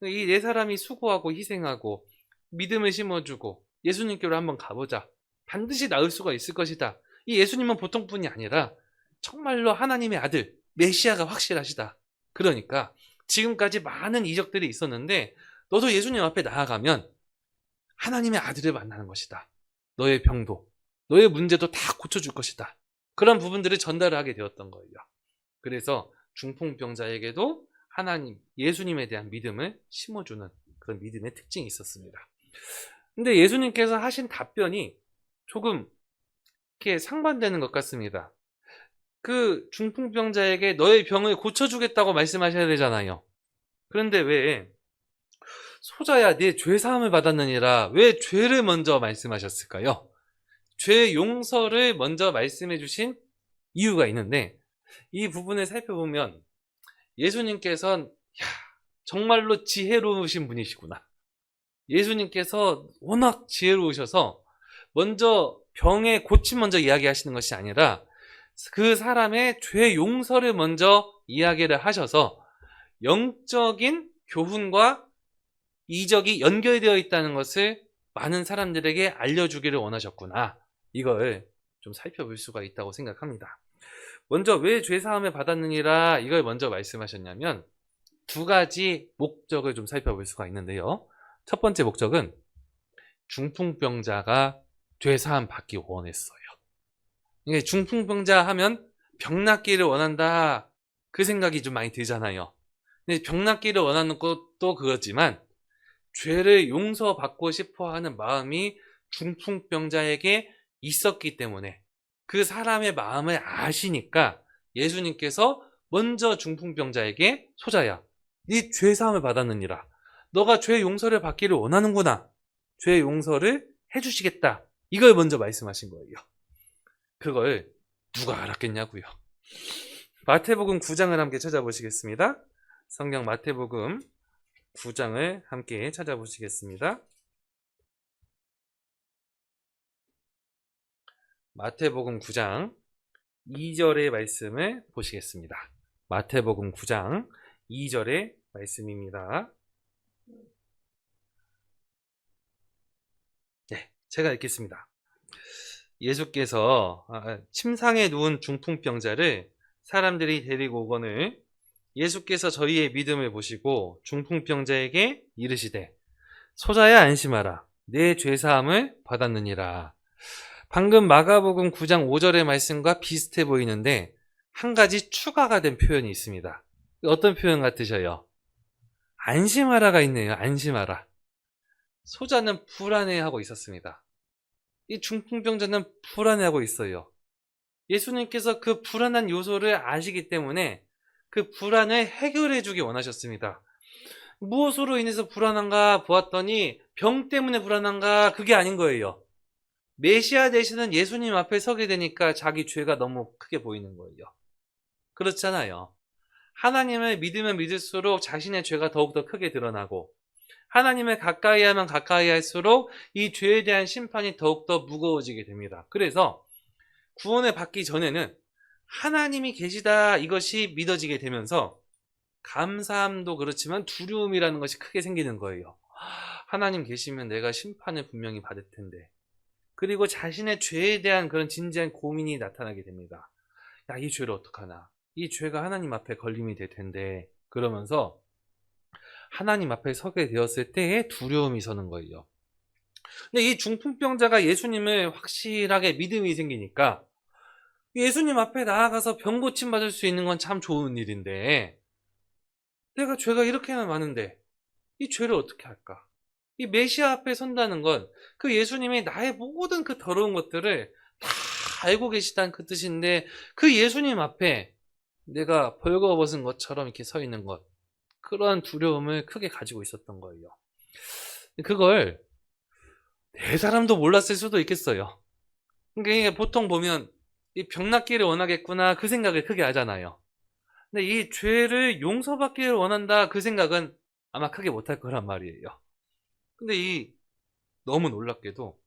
이 네 사람이 수고하고 희생하고 믿음을 심어주고 예수님께로 한번 가보자, 반드시 나을 수가 있을 것이다, 이 예수님은 보통 분이 아니라 정말로 하나님의 아들, 메시아가 확실하시다. 그러니까 지금까지 많은 이적들이 있었는데 너도 예수님 앞에 나아가면 하나님의 아들을 만나는 것이다. 너의 병도, 너의 문제도 다 고쳐줄 것이다. 그런 부분들을 전달을 하게 되었던 거예요. 그래서 중풍병자에게도 하나님, 예수님에 대한 믿음을 심어주는 그런 믿음의 특징이 있었습니다. 근데 예수님께서 하신 답변이 조금 이렇게 상반되는 것 같습니다. 그 중풍병자에게 너의 병을 고쳐주겠다고 말씀하셔야 되잖아요. 그런데 왜 소자야 네 죄 사함을 받았느니라 왜 죄를 먼저 말씀하셨을까요? 죄 용서를 먼저 말씀해 주신 이유가 있는데 이 부분을 살펴보면 예수님께서는 정말로 지혜로우신 분이시구나. 예수님께서 워낙 지혜로우셔서 먼저 병의 고침 먼저 이야기하시는 것이 아니라 그 사람의 죄 용서를 먼저 이야기를 하셔서 영적인 교훈과 이적이 연결되어 있다는 것을 많은 사람들에게 알려주기를 원하셨구나. 이걸 좀 살펴볼 수가 있다고 생각합니다. 먼저 왜 죄사함을 받았느니라 이걸 먼저 말씀하셨냐면 두 가지 목적을 좀 살펴볼 수가 있는데요. 첫 번째 목적은 중풍병자가 죄사함 받기 원했어요. 이게 중풍병자 하면 병 낫기를 원한다 그 생각이 좀 많이 들잖아요. 근데 병 낫기를 원하는 것도 그렇지만 죄를 용서받고 싶어하는 마음이 중풍병자에게 있었기 때문에 그 사람의 마음을 아시니까 예수님께서 먼저 중풍병자에게 소자야 네 죄사함을 받았느니라 너가 죄 용서를 받기를 원하는구나 죄 용서를 해주시겠다 이걸 먼저 말씀하신 거예요. 그걸 누가 알았겠냐고요. 마태복음 9장을 함께 찾아보시겠습니다. 성경 마태복음 9장을 함께 찾아보시겠습니다. 마태복음 9장 2절의 말씀을 보시겠습니다. 마태복음 9장 2절의 말씀입니다. 네, 제가 읽겠습니다. 예수께서 침상에 누운 중풍병자를 사람들이 데리고 오거늘 예수께서 저희의 믿음을 보시고 중풍병자에게 이르시되 소자야 안심하라 내 죄사함을 받았느니라. 방금 마가복음 9장 5절의 말씀과 비슷해 보이는데 한 가지 추가가 된 표현이 있습니다. 어떤 표현 같으셔요? 안심하라가 있네요. 안심하라. 소자는 불안해하고 있었습니다. 이 중풍병자는 불안해하고 있어요. 예수님께서 그 불안한 요소를 아시기 때문에 그 불안을 해결해 주기 원하셨습니다. 무엇으로 인해서 불안한가 보았더니 병 때문에 불안한가 그게 아닌 거예요. 메시아 되시는 예수님 앞에 서게 되니까 자기 죄가 너무 크게 보이는 거예요. 그렇잖아요. 하나님을 믿으면 믿을수록 자신의 죄가 더욱더 크게 드러나고 하나님을 가까이 하면 가까이 할수록 이 죄에 대한 심판이 더욱더 무거워지게 됩니다. 그래서 구원을 받기 전에는 하나님이 계시다 이것이 믿어지게 되면서 감사함도 그렇지만 두려움이라는 것이 크게 생기는 거예요. 하나님 계시면 내가 심판을 분명히 받을 텐데. 그리고 자신의 죄에 대한 그런 진지한 고민이 나타나게 됩니다. 야, 이 죄를 어떡하나. 이 죄가 하나님 앞에 걸림이 될 텐데. 그러면서 하나님 앞에 서게 되었을 때에 두려움이 서는 거예요. 근데 이 중풍병자가 예수님을 확실하게 믿음이 생기니까 예수님 앞에 나아가서 병 고침 받을 수 있는 건 참 좋은 일인데 내가 죄가 이렇게나 많은데 이 죄를 어떻게 할까? 이 메시아 앞에 선다는 건 그 예수님이 나의 모든 그 더러운 것들을 다 알고 계시다는 그 뜻인데 그 예수님 앞에 내가 벌거벗은 것처럼 이렇게 서 있는 것 그러한 두려움을 크게 가지고 있었던 거예요. 그걸 네 사람도 몰랐을 수도 있겠어요. 그러니까 보통 보면 이 병 낫기를 원하겠구나 그 생각을 크게 하잖아요. 근데 이 죄를 용서받기를 원한다 그 생각은 아마 크게 못할 거란 말이에요. 근데 너무 놀랍게도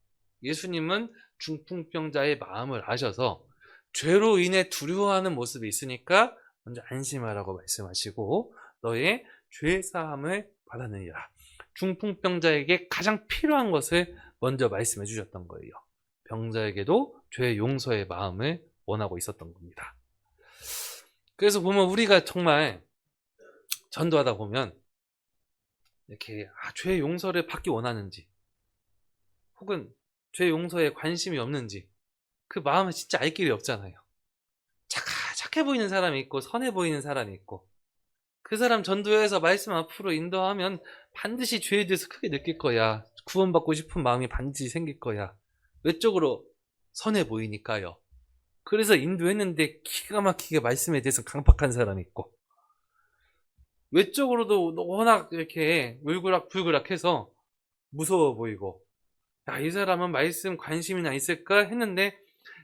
예수님은 중풍병자의 마음을 아셔서 죄로 인해 두려워하는 모습이 있으니까 먼저 안심하라고 말씀하시고 너의 죄사함을 받았느니라. 중풍병자에게 가장 필요한 것을 먼저 말씀해 주셨던 거예요. 병자에게도 죄 용서의 마음을 원하고 있었던 겁니다. 그래서 보면 우리가 정말 전도하다 보면 이렇게 죄 용서를 받기 원하는지 혹은 죄 용서에 관심이 없는지 그 마음을 진짜 알 길이 없잖아요. 착해 보이는 사람이 있고 선해 보이는 사람이 있고 그 사람 전도해서 말씀 앞으로 인도하면 반드시 죄에 대해서 크게 느낄 거야. 구원받고 싶은 마음이 반드시 생길 거야. 외적으로 선해 보이니까요. 그래서 인도했는데 기가 막히게 말씀에 대해서 강팍한 사람이 있고 외적으로도 워낙 이렇게 울그락불그락해서 무서워 보이고 이 사람은 말씀 관심이나 있을까 했는데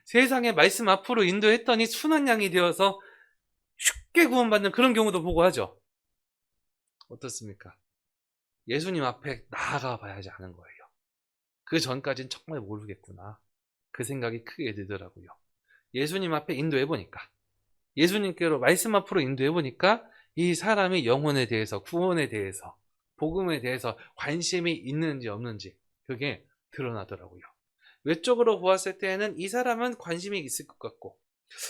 세상에 말씀 앞으로 인도했더니 순한 양이 되어서 쉽게 구원받는 그런 경우도 보고 하죠. 어떻습니까? 예수님 앞에 나아가 봐야지 아는 거예요. 그 전까지는 정말 모르겠구나. 그 생각이 크게 들더라고요. 예수님 앞에 인도해보니까 예수님께로 말씀 앞으로 인도해보니까 이 사람이 영혼에 대해서 구원에 대해서 복음에 대해서 관심이 있는지 없는지 그게 드러나더라고요. 외적으로 보았을 때에는 이 사람은 관심이 있을 것 같고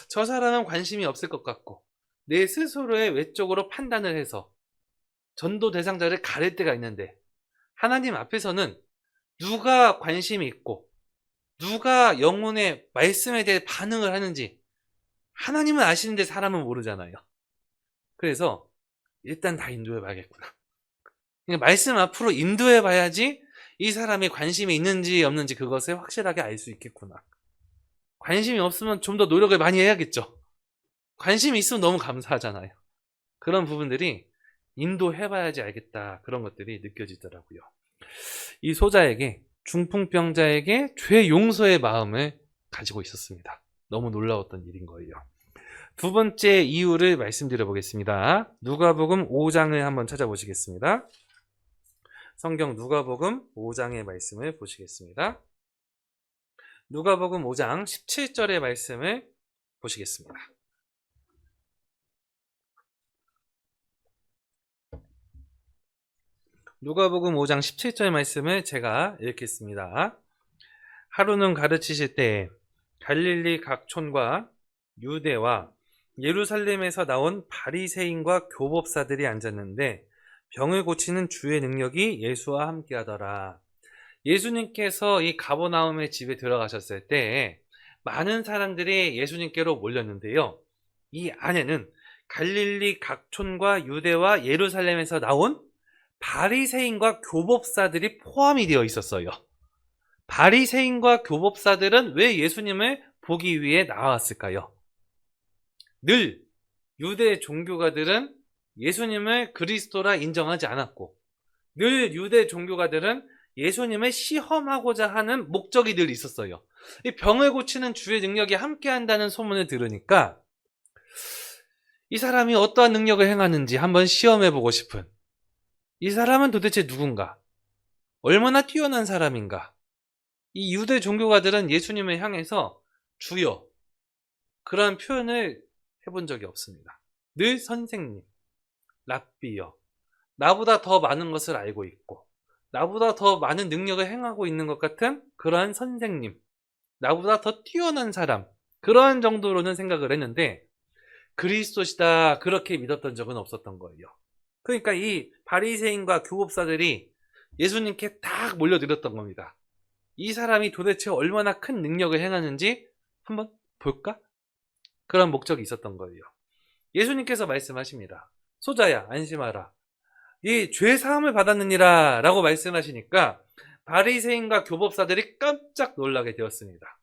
저 사람은 관심이 없을 것 같고 내 스스로의 외적으로 판단을 해서 전도 대상자를 가릴 때가 있는데 하나님 앞에서는 누가 관심이 있고 누가 영혼의 말씀에 대해 반응을 하는지 하나님은 아시는데 사람은 모르잖아요. 그래서 일단 다 인도해 봐야겠구나. 그러니까 말씀 앞으로 인도해 봐야지 이 사람이 관심이 있는지 없는지 그것을 확실하게 알 수 있겠구나. 관심이 없으면 좀 더 노력을 많이 해야겠죠. 관심이 있으면 너무 감사하잖아요. 그런 부분들이 인도해 봐야지 알겠다. 그런 것들이 느껴지더라고요. 이 소자에게 중풍병자에게 죄 용서의 마음을 가지고 있었습니다. 너무 놀라웠던 일인 거예요. 두 번째 이유를 말씀드려 보겠습니다. 누가복음 5장을 한번 찾아보시겠습니다. 성경 누가복음 5장의 말씀을 보시겠습니다. 누가복음 5장 17절의 말씀을 보시겠습니다. 누가복음 5장 17절 말씀을 제가 읽겠습니다. 하루는 가르치실 때 갈릴리 각 촌과 유대와 예루살렘에서 나온 바리새인과 교법사들이 앉았는데 병을 고치는 주의 능력이 예수와 함께 하더라. 예수님께서 이 가버나움의 집에 들어가셨을 때 많은 사람들이 예수님께로 몰렸는데요. 이 안에는 갈릴리 각 촌과 유대와 예루살렘에서 나온 바리새인과 교법사들이 포함이 되어 있었어요. 바리새인과 교법사들은 왜 예수님을 보기 위해 나왔을까요? 늘 유대 종교가들은 예수님을 그리스도라 인정하지 않았고 늘 유대 종교가들은 예수님을 시험하고자 하는 목적이 늘 있었어요. 이 병을 고치는 주의 능력이 함께한다는 소문을 들으니까 이 사람이 어떠한 능력을 행하는지 한번 시험해보고 싶은 이 사람은 도대체 누군가? 얼마나 뛰어난 사람인가? 이 유대 종교가들은 예수님을 향해서 주여 그러한 표현을 해본 적이 없습니다. 늘 선생님, 랍비여 나보다 더 많은 것을 알고 있고 나보다 더 많은 능력을 행하고 있는 것 같은 그러한 선생님, 나보다 더 뛰어난 사람 그러한 정도로는 생각을 했는데 그리스도시다 그렇게 믿었던 적은 없었던 거예요. 그러니까 이 바리새인과 교법사들이 예수님께 딱 몰려들었던 겁니다. 이 사람이 도대체 얼마나 큰 능력을 행하는지 한번 볼까? 그런 목적이 있었던 거예요. 예수님께서 말씀하십니다. 소자야 안심하라. 이 죄 사함을 받았느니라 라고 말씀하시니까 바리새인과 교법사들이 깜짝 놀라게 되었습니다.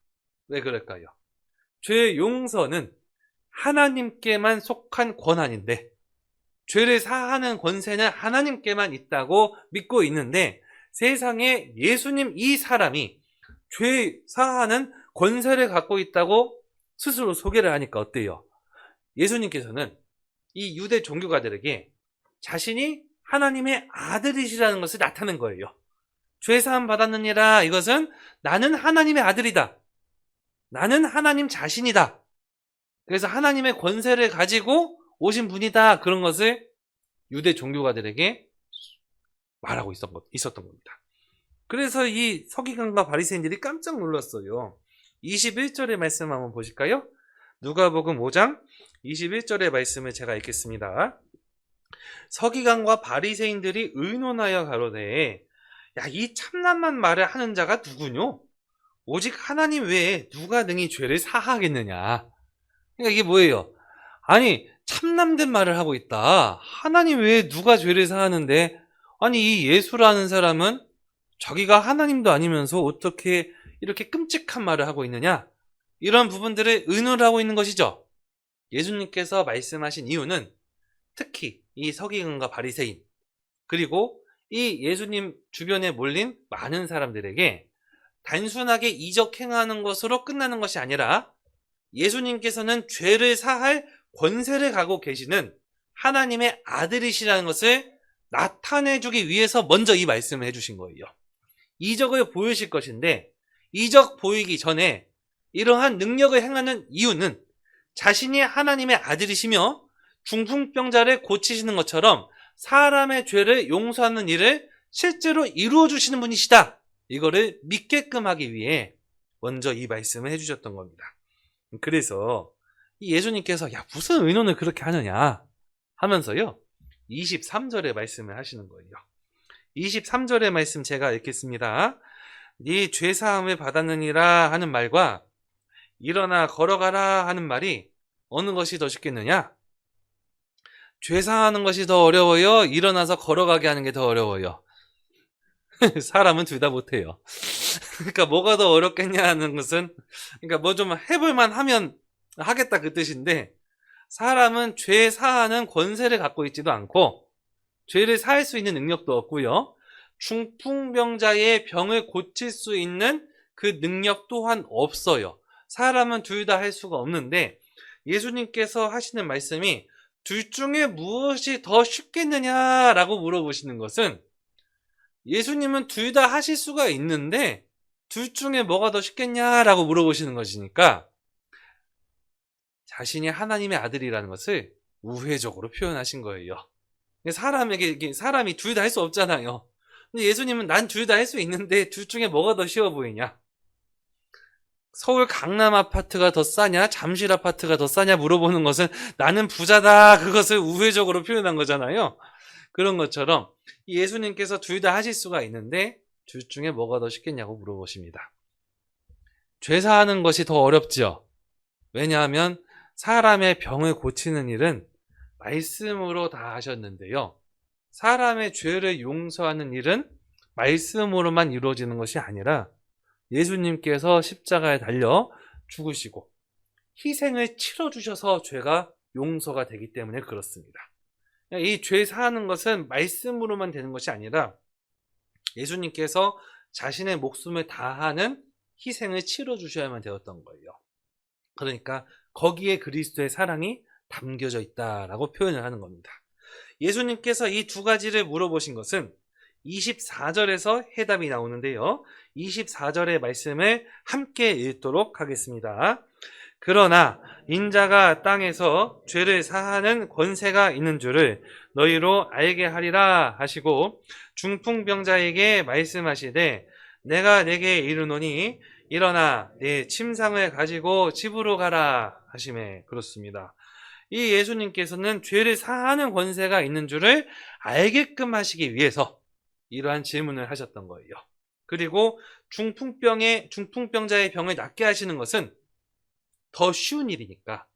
왜 그럴까요? 죄 용서는 하나님께만 속한 권한인데 죄를 사하는 권세는 하나님께만 있다고 믿고 있는데 세상에 예수님 이 사람이 죄 사하는 권세를 갖고 있다고 스스로 소개를 하니까 어때요? 예수님께서는 이 유대 종교가들에게 자신이 하나님의 아들이시라는 것을 나타낸 거예요. 죄 사함 받았느니라 이것은 나는 하나님의 아들이다. 나는 하나님 자신이다. 그래서 하나님의 권세를 가지고 오신 분이다. 그런 것을 유대 종교가들에게 말하고 있었던 겁니다. 그래서 이 서기관과 바리새인들이 깜짝 놀랐어요. 21절의 말씀 한번 보실까요? 누가복음 5장 21절의 말씀을 제가 읽겠습니다. 서기관과 바리새인들이 의논하여 가로되 야, 이 참남한 말을 하는 자가 누구뇨? 오직 하나님 외에 누가 능히 죄를 사하겠느냐. 그러니까 이게 뭐예요? 아니, 참남된 말을 하고 있다. 하나님 외에 누가 죄를 사하는데, 아니, 이 예수라는 사람은 자기가 하나님도 아니면서 어떻게 이렇게 끔찍한 말을 하고 있느냐? 이런 부분들을 의논을 하고 있는 것이죠. 예수님께서 말씀하신 이유는 특히 이 서기관과 바리새인, 그리고 이 예수님 주변에 몰린 많은 사람들에게 단순하게 이적 행하는 것으로 끝나는 것이 아니라 예수님께서는 죄를 사할 권세를 갖고 계시는 하나님의 아들이시라는 것을 나타내주기 위해서 먼저 이 말씀을 해주신 거예요. 이적을 보이실 것인데 이적 보이기 전에 이러한 능력을 행하는 이유는 자신이 하나님의 아들이시며 중풍병자를 고치시는 것처럼 사람의 죄를 용서하는 일을 실제로 이루어 주시는 분이시다. 이거를 믿게끔 하기 위해 먼저 이 말씀을 해주셨던 겁니다. 그래서 예수님께서 야, 무슨 의논을 그렇게 하느냐 하면서요 23절의 말씀을 하시는 거예요. 23절의 말씀 제가 읽겠습니다. 네 죄사함을 받았느니라 하는 말과 일어나 걸어가라 하는 말이 어느 것이 더 쉽겠느냐? 죄사하는 것이 더 어려워요? 일어나서 걸어가게 하는 게 더 어려워요? 사람은 둘 다 못해요. 그러니까 뭐가 더 어렵겠냐 하는 것은, 그러니까 뭐 좀 해볼만 하면 하겠다 그 뜻인데, 사람은 죄 사하는 권세를 갖고 있지도 않고 죄를 사할 수 있는 능력도 없고요, 중풍병자의 병을 고칠 수 있는 그 능력 또한 없어요. 사람은 둘 다 할 수가 없는데 예수님께서 하시는 말씀이 둘 중에 무엇이 더 쉽겠느냐라고 물어보시는 것은, 예수님은 둘 다 하실 수가 있는데 둘 중에 뭐가 더 쉽겠냐라고 물어보시는 것이니까 자신이 하나님의 아들이라는 것을 우회적으로 표현하신 거예요. 사람이 둘 다 할 수 없잖아요. 근데 예수님은 난 둘 다 할 수 있는데 둘 중에 뭐가 더 쉬워 보이냐? 서울 강남 아파트가 더 싸냐? 잠실 아파트가 더 싸냐? 물어보는 것은 나는 부자다. 그것을 우회적으로 표현한 거잖아요. 그런 것처럼 예수님께서 둘 다 하실 수가 있는데 둘 중에 뭐가 더 쉽겠냐고 물어보십니다. 죄사하는 것이 더 어렵죠. 왜냐하면 사람의 병을 고치는 일은 말씀으로 다 하셨는데요, 사람의 죄를 용서하는 일은 말씀으로만 이루어지는 것이 아니라 예수님께서 십자가에 달려 죽으시고 희생을 치러주셔서 죄가 용서가 되기 때문에 그렇습니다. 이 죄 사하는 것은 말씀으로만 되는 것이 아니라 예수님께서 자신의 목숨을 다하는 희생을 치러주셔야만 되었던 거예요. 그러니까 거기에 그리스도의 사랑이 담겨져 있다라고 표현을 하는 겁니다. 예수님께서 이 두 가지를 물어보신 것은 24절에서 해답이 나오는데요, 24절의 말씀을 함께 읽도록 하겠습니다. 그러나 인자가 땅에서 죄를 사하는 권세가 있는 줄을 너희로 알게 하리라 하시고 중풍병자에게 말씀하시되 내가 내게 이르노니 일어나 네 침상을 가지고 집으로 가라 하시매. 그렇습니다. 이 예수님께서는 죄를 사하는 권세가 있는 줄을 알게끔 하시기 위해서 이러한 질문을 하셨던 거예요. 그리고 중풍병자의 병을 낫게 하시는 것은 더 쉬운 일이니까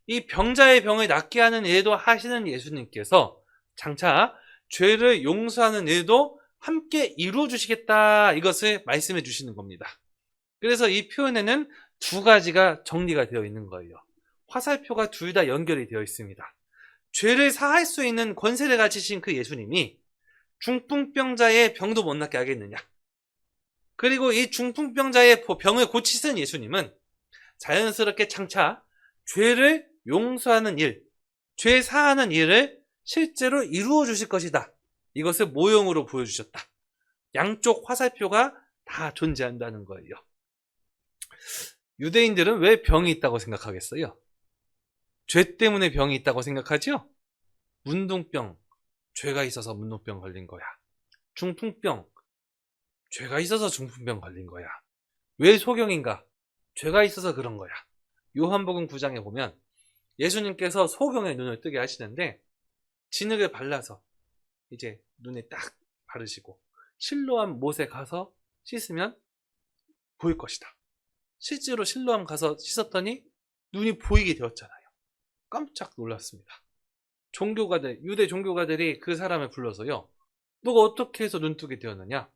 이 병자의 병을 낫게 하는 일도 하시는 예수님께서 장차 죄를 용서하는 일도 함께 이루어 주시겠다, 이것을 말씀해 주시는 겁니다. 그래서 이 표현에는 두 가지가 정리가 되어 있는 거예요. 화살표가 둘 다 연결이 되어 있습니다. 죄를 사할 수 있는 권세를 가지신 그 예수님이 중풍병자의 병도 못 낫게 하겠느냐? 그리고 이 중풍병자의 병을 고치신 예수님은 자연스럽게 장차 죄를 용서하는 일, 죄 사하는 일을 실제로 이루어 주실 것이다. 이것을 모형으로 보여주셨다. 양쪽 화살표가 다 존재한다는 거예요. 유대인들은 왜 병이 있다고 생각하겠어요? 죄 때문에 병이 있다고 생각하죠? 문둥병, 죄가 있어서 문둥병 걸린 거야. 중풍병, 죄가 있어서 중풍병 걸린 거야. 왜 소경인가? 죄가 있어서 그런 거야. 요한복음 9장에 보면 예수님께서 소경의 눈을 뜨게 하시는데 진흙을 발라서 이제 눈에 딱 바르시고 실로암 못에 가서 씻으면 보일 것이다. 실제로 실로암 가서 씻었더니 눈이 보이게 되었잖아요. 깜짝 놀랐습니다. 종교가들, 유대 종교가들이 그 사람을 불러서요. 너가 어떻게 해서 눈 뜨게 되었느냐?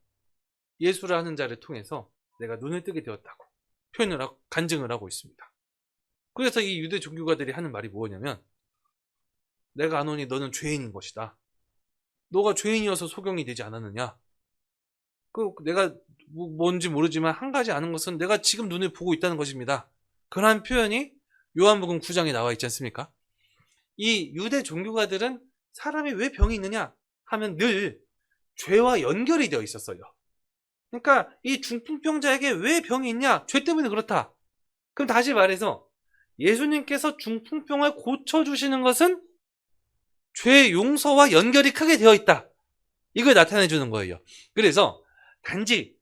예수를 하는 자를 통해서 내가 눈을 뜨게 되었다고 간증을 하고 있습니다. 그래서 이 유대 종교가들이 하는 말이 뭐냐면 내가 아노니 너는 죄인인 것이다. 너가 죄인이어서 소경이 되지 않았느냐? 내가 뭔지 모르지만 한 가지 아는 것은 내가 지금 눈을 보고 있다는 것입니다. 그러한 표현이 요한복음 9장에 나와 있지 않습니까? 이 유대 종교가들은 사람이 왜 병이 있느냐 하면 늘 죄와 연결이 되어 있었어요. 그러니까 이 중풍병자에게 왜 병이 있냐? 죄 때문에 그렇다. 그럼 다시 말해서 예수님께서 중풍병을 고쳐주시는 것은 죄 용서와 연결이 크게 되어 있다. 이걸 나타내 주는 거예요. 그래서 단지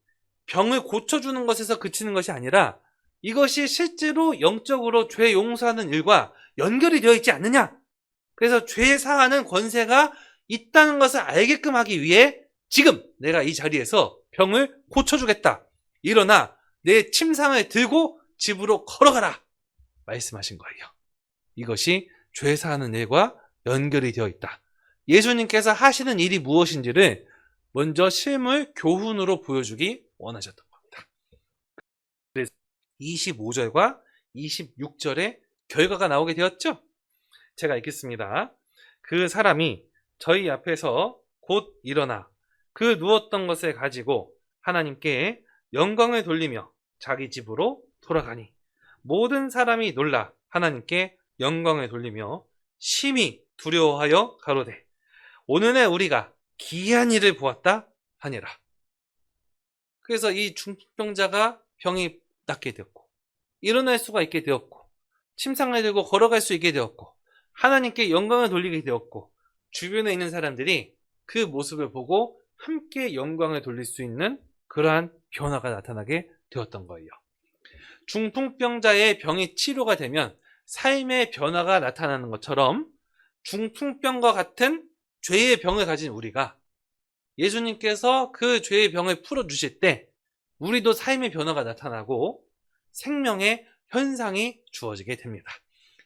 병을 고쳐주는 것에서 그치는 것이 아니라 이것이 실제로 영적으로 죄 용서하는 일과 연결이 되어 있지 않느냐. 그래서 죄 사하는 권세가 있다는 것을 알게끔 하기 위해 지금 내가 이 자리에서 병을 고쳐주겠다. 일어나 내 침상을 들고 집으로 걸어가라. 말씀하신 거예요. 이것이 죄 사하는 일과 연결이 되어 있다. 예수님께서 하시는 일이 무엇인지를 먼저 실물 교훈으로 보여주기 원하셨던 겁니다. 그래서 25절과 26절에 결과가 나오게 되었죠? 제가 읽겠습니다. 그 사람이 저희 앞에서 곧 일어나 그 누웠던 것을 가지고 하나님께 영광을 돌리며 자기 집으로 돌아가니 모든 사람이 놀라 하나님께 영광을 돌리며 심히 두려워하여 가로되 오늘날 우리가 기이한 일을 보았다 하니라. 그래서 이 중풍병자가 병이 낫게 되었고 일어날 수가 있게 되었고 침상을 들고 걸어갈 수 있게 되었고 하나님께 영광을 돌리게 되었고 주변에 있는 사람들이 그 모습을 보고 함께 영광을 돌릴 수 있는 그러한 변화가 나타나게 되었던 거예요. 중풍병자의 병이 치료가 되면 삶의 변화가 나타나는 것처럼 중풍병과 같은 죄의 병을 가진 우리가 예수님께서 그 죄의 병을 풀어주실 때 우리도 삶의 변화가 나타나고 생명의 현상이 주어지게 됩니다.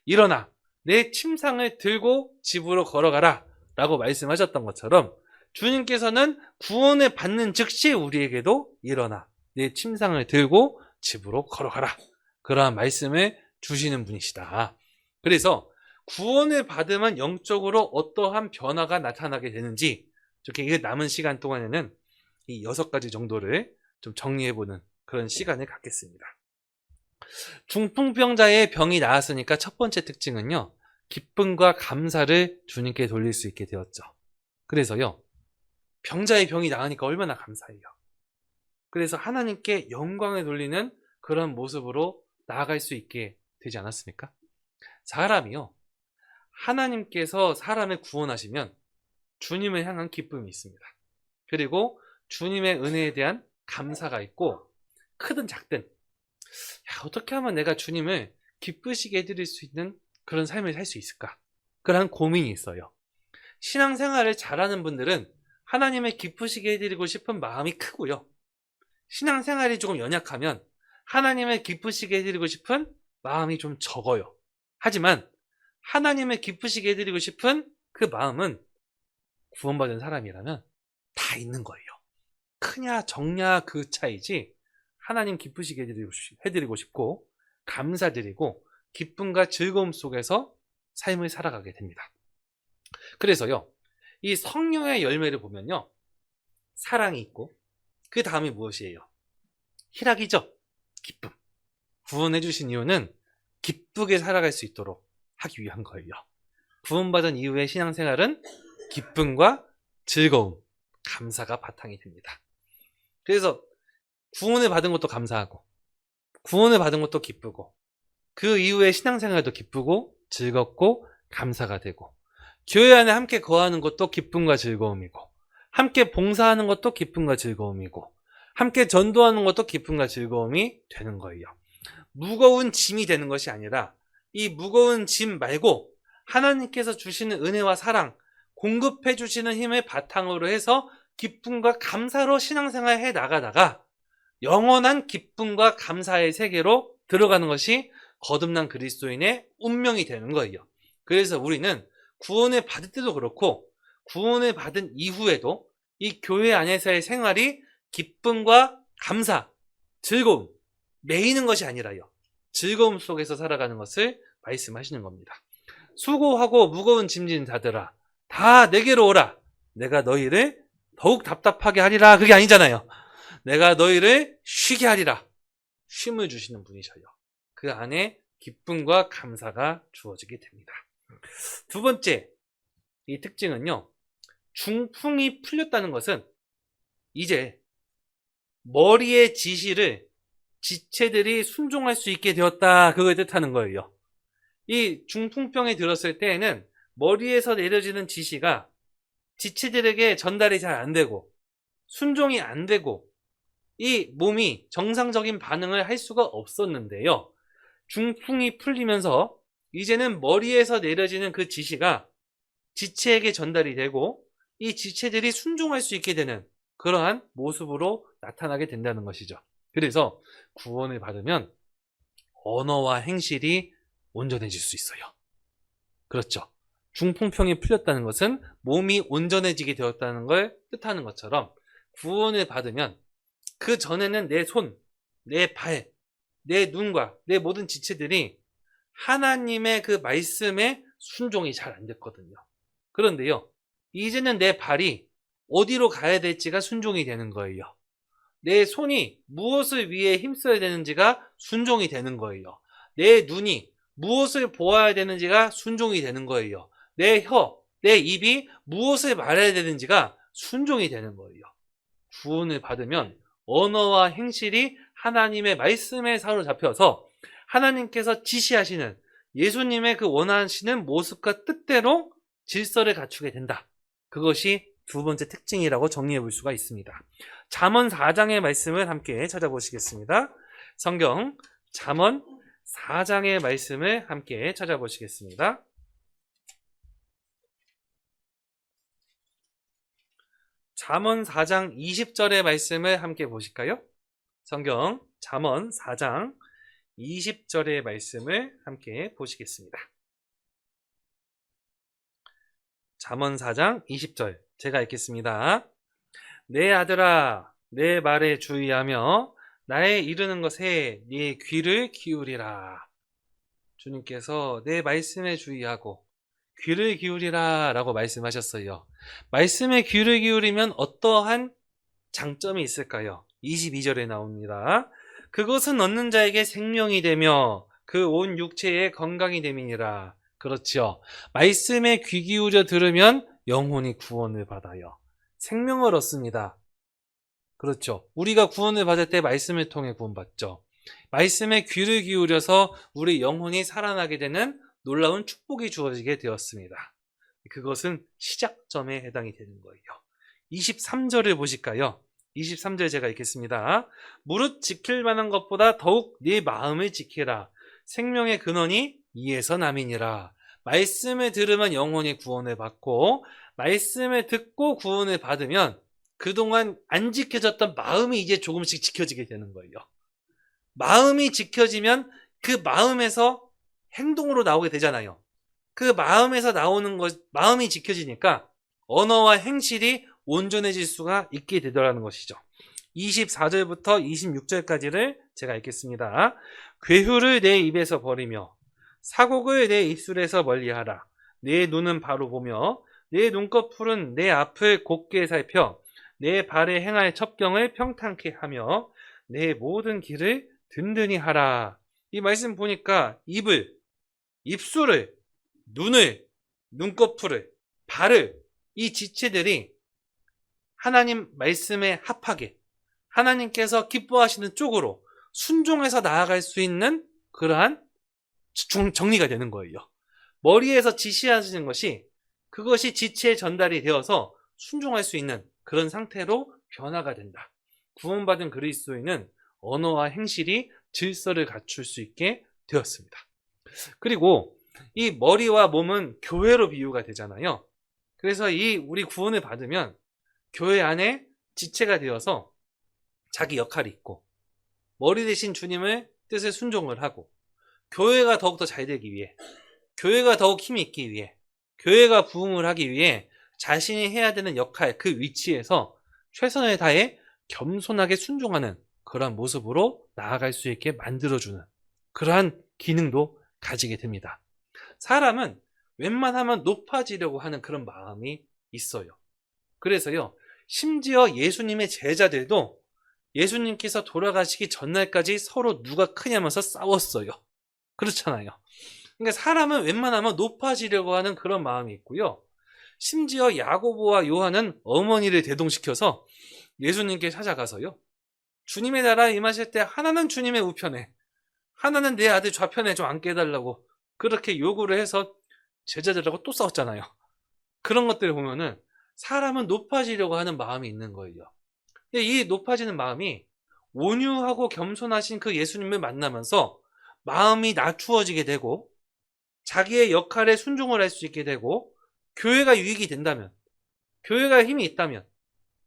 일어나 내 침상을 들고 집으로 걸어가라 라고 말씀하셨던 것처럼 주님께서는 구원을 받는 즉시 우리에게도 일어나 내 침상을 들고 집으로 걸어가라. 그러한 말씀을 주시는 분이시다. 그래서 구원을 받으면 영적으로 어떠한 변화가 나타나게 되는지 이렇게 남은 시간 동안에는 이 6가지 정도를 좀 정리해보는 그런 시간을 갖겠습니다. 중풍병자의 병이 나았으니까 첫 번째 특징은요. 기쁨과 감사를 주님께 돌릴 수 있게 되었죠. 그래서요. 병자의 병이 나으니까 얼마나 감사해요. 그래서 하나님께 영광을 돌리는 그런 모습으로 나아갈 수 있게 되지 않았습니까? 사람이요. 하나님께서 사람을 구원하시면 주님을 향한 기쁨이 있습니다. 그리고 주님의 은혜에 대한 감사가 있고 크든 작든 어떻게 하면 내가 주님을 기쁘시게 해드릴 수 있는 그런 삶을 살 수 있을까? 그런 고민이 있어요. 신앙생활을 잘하는 분들은 하나님을 기쁘시게 해드리고 싶은 마음이 크고요. 신앙생활이 조금 연약하면 하나님을 기쁘시게 해드리고 싶은 마음이 좀 적어요. 하지만 하나님을 기쁘시게 해드리고 싶은 그 마음은 구원받은 사람이라면 다 있는 거예요. 크냐 적냐 그 차이지 하나님 기쁘시게 해드리고 싶고 감사드리고 기쁨과 즐거움 속에서 삶을 살아가게 됩니다. 그래서요. 이 성령의 열매를 보면요. 사랑이 있고 그 다음이 무엇이에요? 희락이죠. 기쁨. 구원해 주신 이유는 기쁘게 살아갈 수 있도록 하기 위한 거예요. 구원받은 이후의 신앙생활은 기쁨과 즐거움, 감사가 바탕이 됩니다. 그래서 구원을 받은 것도 감사하고 구원을 받은 것도 기쁘고 그 이후의 신앙생활도 기쁘고 즐겁고 감사가 되고 교회 안에 함께 거하는 것도 기쁨과 즐거움이고 함께 봉사하는 것도 기쁨과 즐거움이고 함께 전도하는 것도 기쁨과 즐거움이 되는 거예요. 무거운 짐이 되는 것이 아니라 이 무거운 짐 말고 하나님께서 주시는 은혜와 사랑, 공급해 주시는 힘을 바탕으로 해서 기쁨과 감사로 신앙생활 해 나가다가 영원한 기쁨과 감사의 세계로 들어가는 것이 거듭난 그리스도인의 운명이 되는 거예요. 그래서 우리는 구원을 받을 때도 그렇고 구원을 받은 이후에도 이 교회 안에서의 생활이 기쁨과 감사, 즐거움, 매이는 것이 아니라요. 즐거움 속에서 살아가는 것을 말씀하시는 겁니다. 수고하고 무거운 짐진 자들아, 다 내게로 오라. 내가 너희를 더욱 답답하게 하리라. 그게 아니잖아요. 내가 너희를 쉬게 하리라. 쉼을 주시는 분이셔요. 그 안에 기쁨과 감사가 주어지게 됩니다. 두 번째, 이 특징은요. 중풍이 풀렸다는 것은 이제 머리의 지시를 지체들이 순종할 수 있게 되었다. 그걸 뜻하는 거예요. 이 중풍병에 들었을 때에는 머리에서 내려지는 지시가 지체들에게 전달이 잘 안 되고 순종이 안 되고 이 몸이 정상적인 반응을 할 수가 없었는데요. 중풍이 풀리면서 이제는 머리에서 내려지는 그 지시가 지체에게 전달이 되고 이 지체들이 순종할 수 있게 되는 그러한 모습으로 나타나게 된다는 것이죠. 그래서 구원을 받으면 언어와 행실이 온전해질 수 있어요. 그렇죠. 중풍병이 풀렸다는 것은 몸이 온전해지게 되었다는 걸 뜻하는 것처럼 구원을 받으면 그 전에는 내 손, 내 발, 내 눈과 내 모든 지체들이 하나님의 그 말씀에 순종이 잘 안 됐거든요. 그런데요, 이제는 내 발이 어디로 가야 될지가 순종이 되는 거예요. 내 손이 무엇을 위해 힘써야 되는지가 순종이 되는 거예요. 내 눈이 무엇을 보아야 되는지가 순종이 되는 거예요. 내 혀, 내 입이 무엇을 말해야 되는지가 순종이 되는 거예요. 구원을 받으면 언어와 행실이 하나님의 말씀에 사로잡혀서 하나님께서 지시하시는 예수님의 그 원하시는 모습과 뜻대로 질서를 갖추게 된다. 그것이 두 번째 특징이라고 정리해 볼 수가 있습니다. 잠언 4장의 말씀을 함께 찾아보시겠습니다. 성경 잠언 4장의 말씀을 함께 찾아보시겠습니다. 잠언 4장 20절의 말씀을 함께 보실까요? 성경 잠언 4장 20절의 말씀을 함께 보시겠습니다. 잠언 4장 20절 제가 읽겠습니다. 내 아들아 내 말에 주의하며 나의 이르는 것에 네 귀를 기울이라. 주님께서 내 말씀에 주의하고 귀를 기울이라 라고 말씀하셨어요. 말씀에 귀를 기울이면 어떠한 장점이 있을까요? 22절에 나옵니다. 그것은 얻는 자에게 생명이 되며 그 온 육체에 건강이 됨이니라. 그렇죠. 말씀에 귀 기울여 들으면 영혼이 구원을 받아요. 생명을 얻습니다. 그렇죠. 우리가 구원을 받을 때 말씀을 통해 구원받죠. 말씀에 귀를 기울여서 우리 영혼이 살아나게 되는 놀라운 축복이 주어지게 되었습니다. 그것은 시작점에 해당이 되는 거예요. 23절을 보실까요? 23절 제가 읽겠습니다. 무릇 지킬 만한 것보다 더욱 네 마음을 지키라. 생명의 근원이 이에서 남이니라. 말씀을 들으면 영혼이 구원을 받고 말씀을 듣고 구원을 받으면 그동안 안 지켜졌던 마음이 이제 조금씩 지켜지게 되는 거예요. 마음이 지켜지면 그 마음에서 행동으로 나오게 되잖아요. 그 마음에서 나오는 것, 마음이 지켜지니까 언어와 행실이 온전해질 수가 있게 되더라는 것이죠. 24절부터 26절까지를 제가 읽겠습니다. 괴후를 내 입에서 버리며 사곡을 내 입술에서 멀리하라. 내 눈은 바로 보며 내 눈꺼풀은 내 앞을 곱게 살펴 내 발에 행할 첩경을 평탄케 하며 내 모든 길을 든든히 하라. 이 말씀 보니까 입을, 입술을, 눈을, 눈꺼풀을, 발을 이 지체들이 하나님 말씀에 합하게 하나님께서 기뻐하시는 쪽으로 순종해서 나아갈 수 있는 그러한 정리가 되는 거예요. 머리에서 지시하시는 것이 그것이 지체에 전달이 되어서 순종할 수 있는 그런 상태로 변화가 된다. 구원받은 그리스도인은 언어와 행실이 질서를 갖출 수 있게 되었습니다. 그리고 이 머리와 몸은 교회로 비유가 되잖아요. 그래서 이 우리 구원을 받으면 교회 안에 지체가 되어서 자기 역할이 있고 머리 대신 주님의 뜻에 순종을 하고 교회가 더욱더 잘 되기 위해 교회가 더욱 힘이 있기 위해 교회가 부흥을 하기 위해 자신이 해야 되는 역할 그 위치에서 최선을 다해 겸손하게 순종하는 그러한 모습으로 나아갈 수 있게 만들어주는 그러한 기능도 가지게 됩니다. 사람은 웬만하면 높아지려고 하는 그런 마음이 있어요. 그래서요, 심지어 예수님의 제자들도 예수님께서 돌아가시기 전날까지 서로 누가 크냐면서 싸웠어요. 그렇잖아요. 그러니까 사람은 웬만하면 높아지려고 하는 그런 마음이 있고요. 심지어 야고보와 요한은 어머니를 대동시켜서 예수님께 찾아가서요, 주님의 나라에 임하실 때 하나는 주님의 우편에 하나는 내 아들 좌편에 좀 앉게 해달라고 그렇게 요구를 해서 제자들하고 또 싸웠잖아요. 그런 것들을 보면은 사람은 높아지려고 하는 마음이 있는 거예요. 근데 이 높아지는 마음이 온유하고 겸손하신 그 예수님을 만나면서 마음이 낮추어지게 되고 자기의 역할에 순종을 할 수 있게 되고 교회가 유익이 된다면, 교회가 힘이 있다면,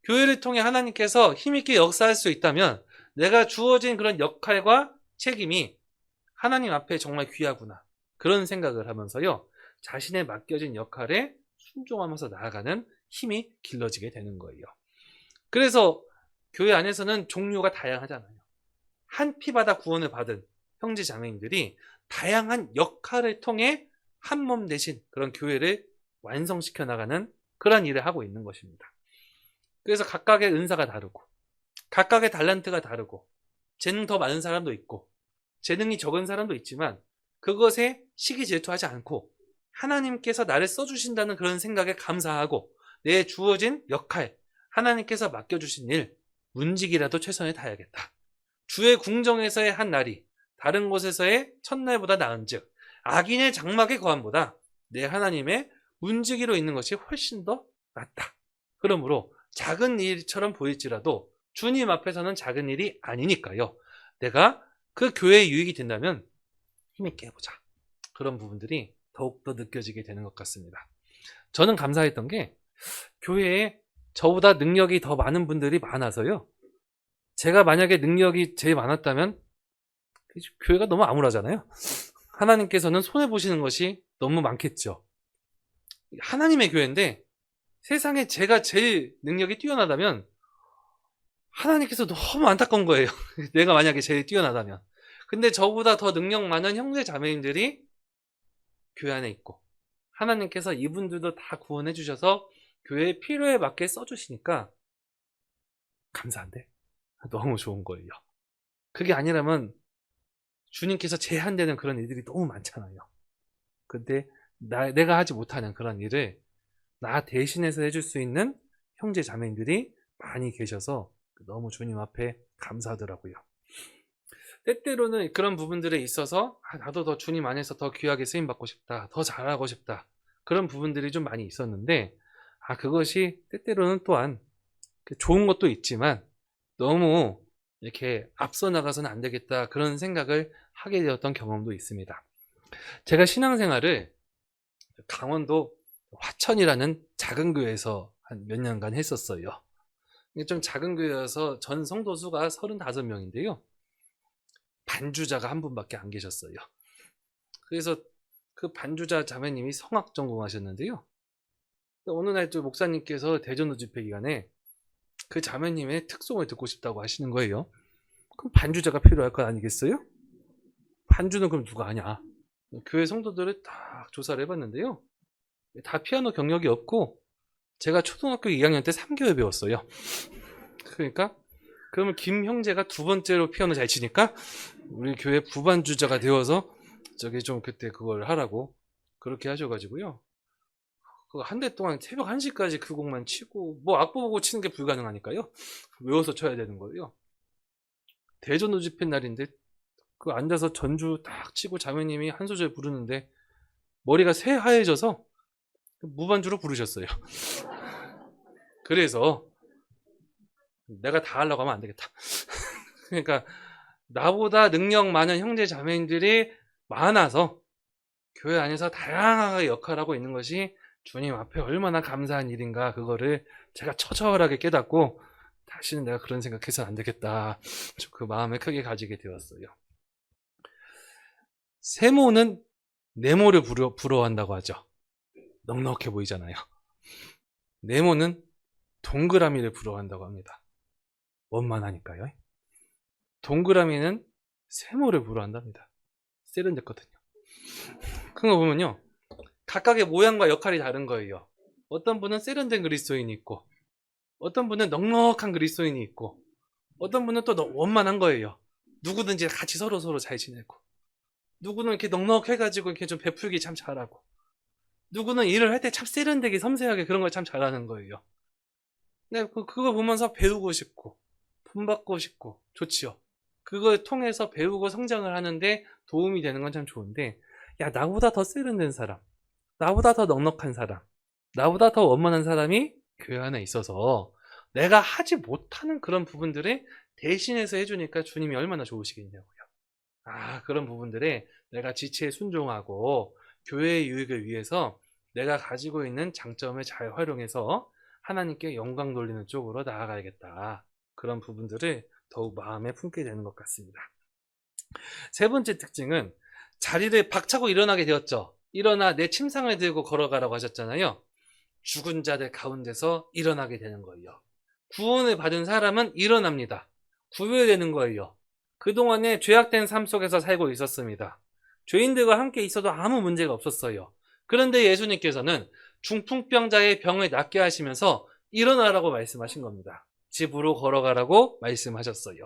교회를 통해 하나님께서 힘있게 역사할 수 있다면 내가 주어진 그런 역할과 책임이 하나님 앞에 정말 귀하구나, 그런 생각을 하면서요, 자신의 맡겨진 역할에 순종하면서 나아가는 힘이 길러지게 되는 거예요. 그래서 교회 안에서는 종류가 다양하잖아요. 한 피바다 구원을 받은 형제 자매님들이 다양한 역할을 통해 한 몸 되신 그런 교회를 완성시켜 나가는 그런 일을 하고 있는 것입니다. 그래서 각각의 은사가 다르고 각각의 달란트가 다르고 재능 더 많은 사람도 있고 재능이 적은 사람도 있지만 그것에 시기 질투하지 않고 하나님께서 나를 써주신다는 그런 생각에 감사하고 내 주어진 역할, 하나님께서 맡겨주신 일, 문직이라도 최선을 다해야겠다. 주의 궁정에서의 한 날이 다른 곳에서의 첫날보다 나은즉 악인의 장막의 거함보다 내 하나님의 문지기로 있는 것이 훨씬 더 낫다. 그러므로 작은 일처럼 보일지라도 주님 앞에서는 작은 일이 아니니까요, 내가 그 교회에 유익이 된다면 힘있게 해보자. 그런 부분들이 더욱더 느껴지게 되는 것 같습니다. 저는 감사했던 게 교회에 저보다 능력이 더 많은 분들이 많아서요, 제가 만약에 능력이 제일 많았다면 교회가 너무 암울하잖아요. 하나님께서는 손해보시는 것이 너무 많겠죠. 하나님의 교회인데 세상에 제가 제일 능력이 뛰어나다면 하나님께서 너무 안타까운 거예요. 내가 만약에 제일 뛰어나다면. 근데 저보다 더 능력 많은 형제 자매님들이 교회 안에 있고 하나님께서 이분들도 다 구원해 주셔서 교회의 필요에 맞게 써주시니까 감사한데 너무 좋은 거예요. 그게 아니라면 주님께서 제한되는 그런 일들이 너무 많잖아요. 근데 내가 하지 못하는 그런 일을 나 대신해서 해줄 수 있는 형제 자매님들이 많이 계셔서 너무 주님 앞에 감사하더라고요. 때때로는 그런 부분들에 있어서 나도 더 주님 안에서 더 귀하게 쓰임받고 싶다, 더 잘하고 싶다, 그런 부분들이 좀 많이 있었는데 그것이 때때로는 또한 좋은 것도 있지만 너무 이렇게 앞서 나가서는 안 되겠다, 그런 생각을 하게 되었던 경험도 있습니다. 제가 신앙생활을 강원도 화천이라는 작은 교회에서 한 몇 년간 했었어요. 좀 작은 교회여서 전 성도 수가 35명인데요. 반주자가 한 분밖에 안 계셨어요. 그래서 그 반주자 자매님이 성악 전공하셨는데요. 어느 날 또 목사님께서 대전도 집회 기간에 그 자매님의 특송을 듣고 싶다고 하시는 거예요. 그럼 반주자가 필요할 거 아니겠어요? 반주는 그럼 누가 하냐? 교회 성도들을 딱 조사를 해봤는데요, 다 피아노 경력이 없고 제가 초등학교 2학년 때 3개월 배웠어요. 그러니까 그러면 김 형제가 두 번째로 피아노 잘 치니까 우리 교회 부반주자가 되어서 저기 좀 그때 그걸 하라고 그렇게 하셔가지고요, 한 달 동안 새벽 1시까지 그 곡만 치고, 뭐 악보 보고 치는 게 불가능하니까요, 외워서 쳐야 되는 거예요. 대전도 집회 날인데 그 앉아서 전주 딱 치고 자매님이 한 소절 부르는데 머리가 새하얘져서 무반주로 부르셨어요. 그래서 내가 다 하려고 하면 안 되겠다. 그러니까 나보다 능력 많은 형제 자매님들이 많아서 교회 안에서 다양하게 역할을 하고 있는 것이 주님 앞에 얼마나 감사한 일인가, 그거를 제가 처절하게 깨닫고 다시는 내가 그런 생각해서는 안 되겠다, 그 마음을 크게 가지게 되었어요. 세모는 네모를 부러워한다고 하죠. 넉넉해 보이잖아요. 네모는 동그라미를 부러워한다고 합니다. 원만하니까요. 동그라미는 세모를 부러워한답니다. 세련됐거든요. 그거 보면요, 각각의 모양과 역할이 다른 거예요. 어떤 분은 세련된 그리스도인이 있고, 어떤 분은 넉넉한 그리스도인이 있고, 어떤 분은 또 원만한 거예요. 누구든지 같이 서로 잘 지내고, 누구는 이렇게 넉넉해가지고 이렇게 좀 베풀기 참 잘하고, 누구는 일을 할 때 참 세련되게 섬세하게 그런 걸 참 잘하는 거예요. 네, 그거 보면서 배우고 싶고 본받고 싶고 좋지요. 그걸 통해서 배우고 성장을 하는데 도움이 되는 건 참 좋은데, 야, 나보다 더 세련된 사람, 나보다 더 넉넉한 사람, 나보다 더 원만한 사람이 교회 안에 있어서 내가 하지 못하는 그런 부분들을 대신해서 해주니까 주님이 얼마나 좋으시겠냐고요. 그런 부분들에 내가 지체에 순종하고 교회의 유익을 위해서 내가 가지고 있는 장점을 잘 활용해서 하나님께 영광 돌리는 쪽으로 나아가야겠다. 그런 부분들을 더욱 마음에 품게 되는 것 같습니다. 세 번째 특징은 자리를 박차고 일어나게 되었죠. 일어나 내 침상을 들고 걸어가라고 하셨잖아요. 죽은 자들 가운데서 일어나게 되는 거예요. 구원을 받은 사람은 일어납니다. 구별되는 거예요. 그동안에 죄악된 삶 속에서 살고 있었습니다. 죄인들과 함께 있어도 아무 문제가 없었어요. 그런데 예수님께서는 중풍병자의 병을 낫게 하시면서 일어나라고 말씀하신 겁니다. 집으로 걸어가라고 말씀하셨어요.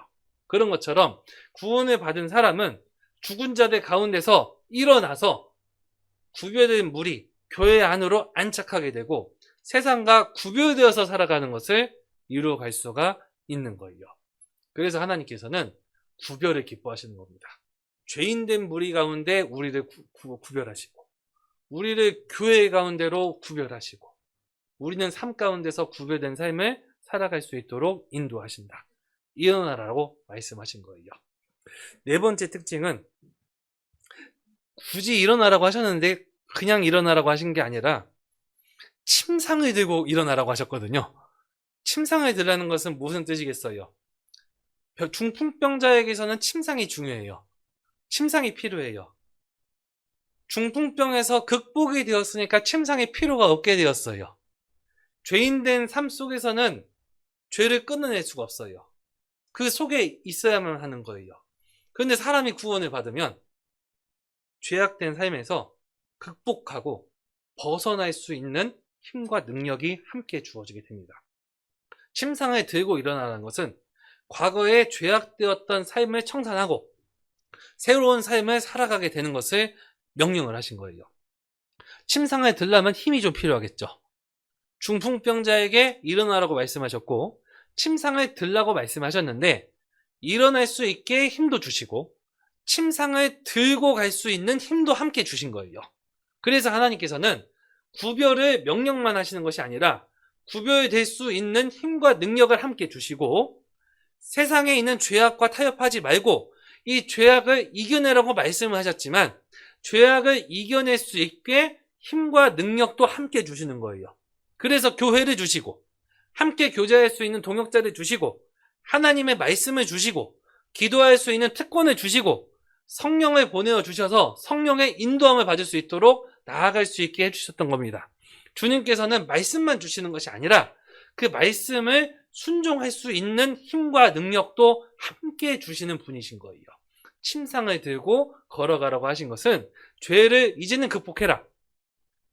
그런 것처럼 구원을 받은 사람은 죽은 자들 가운데서 일어나서 구별된 무리, 교회 안으로 안착하게 되고 세상과 구별되어서 살아가는 것을 이루어갈 수가 있는 거예요. 그래서 하나님께서는 구별을 기뻐하시는 겁니다. 죄인된 무리 가운데 우리를 구별하시고, 우리를 교회 가운데로 구별하시고, 우리는 삶 가운데서 구별된 삶을 살아갈 수 있도록 인도하신다. 일어나라고 말씀하신 거예요. 네 번째 특징은 굳이 일어나라고 하셨는데 그냥 일어나라고 하신 게 아니라 침상을 들고 일어나라고 하셨거든요. 침상을 들라는 것은 무슨 뜻이겠어요? 중풍병자에게서는 침상이 중요해요. 침상이 필요해요. 중풍병에서 극복이 되었으니까 침상이 필요가 없게 되었어요. 죄인된 삶 속에서는 죄를 끊어낼 수가 없어요. 그 속에 있어야만 하는 거예요. 그런데 사람이 구원을 받으면 죄악된 삶에서 극복하고 벗어날 수 있는 힘과 능력이 함께 주어지게 됩니다. 침상을 들고 일어나는 것은 과거에 죄악되었던 삶을 청산하고 새로운 삶을 살아가게 되는 것을 명령을 하신 거예요. 침상을 들려면 힘이 좀 필요하겠죠. 중풍병자에게 일어나라고 말씀하셨고 침상을 들라고 말씀하셨는데 일어날 수 있게 힘도 주시고 침상을 들고 갈 수 있는 힘도 함께 주신 거예요. 그래서 하나님께서는 구별을 명령만 하시는 것이 아니라 구별될 수 있는 힘과 능력을 함께 주시고 세상에 있는 죄악과 타협하지 말고 이 죄악을 이겨내라고 말씀을 하셨지만 죄악을 이겨낼 수 있게 힘과 능력도 함께 주시는 거예요. 그래서 교회를 주시고 함께 교제할 수 있는 동역자를 주시고 하나님의 말씀을 주시고 기도할 수 있는 특권을 주시고 성령을 보내어 주셔서 성령의 인도함을 받을 수 있도록 나아갈 수 있게 해주셨던 겁니다. 주님께서는 말씀만 주시는 것이 아니라 그 말씀을 순종할 수 있는 힘과 능력도 함께 주시는 분이신 거예요. 침상을 들고 걸어가라고 하신 것은 죄를 이제는 극복해라.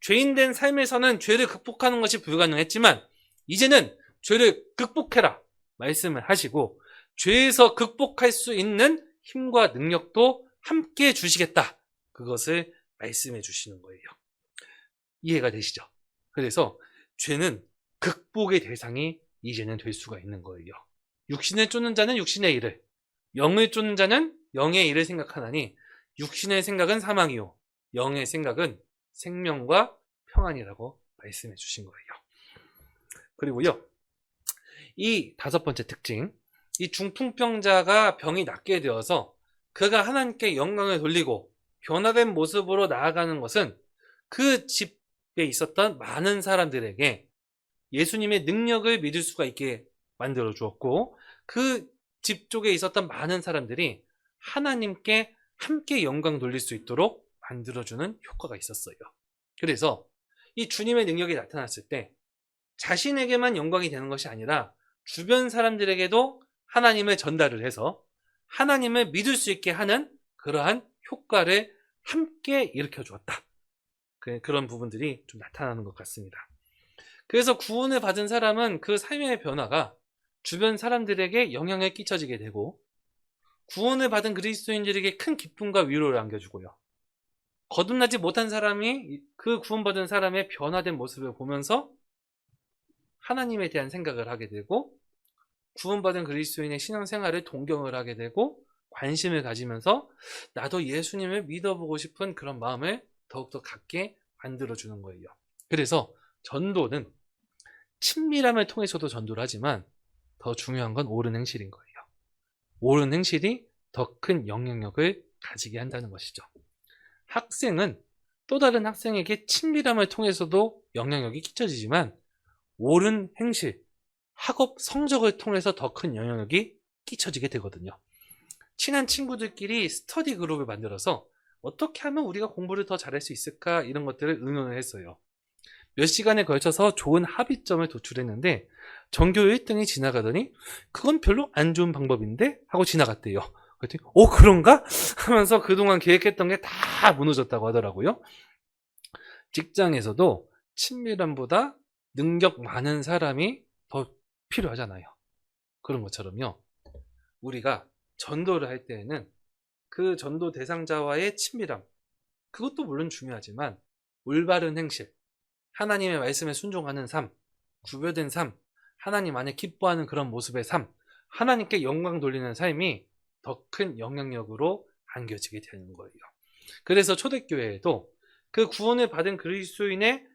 죄인된 삶에서는 죄를 극복하는 것이 불가능했지만 이제는 죄를 극복해라 말씀을 하시고 죄에서 극복할 수 있는 힘과 능력도 함께 주시겠다. 그것을 말씀해 주시는 거예요. 이해가 되시죠? 그래서 죄는 극복의 대상이 이제는 될 수가 있는 거예요. 육신을 쫓는 자는 육신의 일을, 영을 쫓는 자는 영의 일을 생각하나니 육신의 생각은 사망이요 영의 생각은 생명과 평안이라고 말씀해 주신 거예요. 그리고요, 이 다섯 번째 특징, 이 중풍병자가 병이 낫게 되어서 그가 하나님께 영광을 돌리고 변화된 모습으로 나아가는 것은 그 집에 있었던 많은 사람들에게 예수님의 능력을 믿을 수가 있게 만들어 주었고, 그 집 쪽에 있었던 많은 사람들이 하나님께 함께 영광 돌릴 수 있도록 만들어주는 효과가 있었어요. 그래서 이 주님의 능력이 나타났을 때 자신에게만 영광이 되는 것이 아니라 주변 사람들에게도 하나님을 전달을 해서 하나님을 믿을 수 있게 하는 그러한 효과를 함께 일으켜 주었다. 그런 부분들이 좀 나타나는 것 같습니다. 그래서 구원을 받은 사람은 그 삶의 변화가 주변 사람들에게 영향을 끼쳐지게 되고, 구원을 받은 그리스도인들에게 큰 기쁨과 위로를 안겨주고요. 거듭나지 못한 사람이 그 구원받은 사람의 변화된 모습을 보면서 하나님에 대한 생각을 하게 되고, 구원받은 그리스도인의 신앙생활을 동경을 하게 되고 관심을 가지면서 나도 예수님을 믿어보고 싶은 그런 마음을 더욱더 갖게 만들어주는 거예요. 그래서 전도는 친밀함을 통해서도 전도를 하지만 더 중요한 건 옳은 행실인 거예요. 옳은 행실이 더 큰 영향력을 가지게 한다는 것이죠. 학생은 또 다른 학생에게 친밀함을 통해서도 영향력이 끼쳐지지만 옳은 행실, 학업 성적을 통해서 더 큰 영향력이 끼쳐지게 되거든요. 친한 친구들끼리 스터디 그룹을 만들어서 어떻게 하면 우리가 공부를 더 잘할 수 있을까, 이런 것들을 의논을 했어요. 몇 시간에 걸쳐서 좋은 합의점을 도출했는데 전교 1등이 지나가더니 그건 별로 안 좋은 방법인데 하고 지나갔대요. 그랬더니 그런가? 하면서 그동안 계획했던 게 다 무너졌다고 하더라고요. 직장에서도 친밀함보다 능력 많은 사람이 더 필요하잖아요. 그런 것처럼요, 우리가 전도를 할 때에는 그 전도 대상자와의 친밀함, 그것도 물론 중요하지만 올바른 행실, 하나님의 말씀에 순종하는 삶, 구별된 삶, 하나님 안에 기뻐하는 그런 모습의 삶, 하나님께 영광 돌리는 삶이 더 큰 영향력으로 안겨지게 되는 거예요. 그래서 초대교회에도 그 구원을 받은 그리스도인의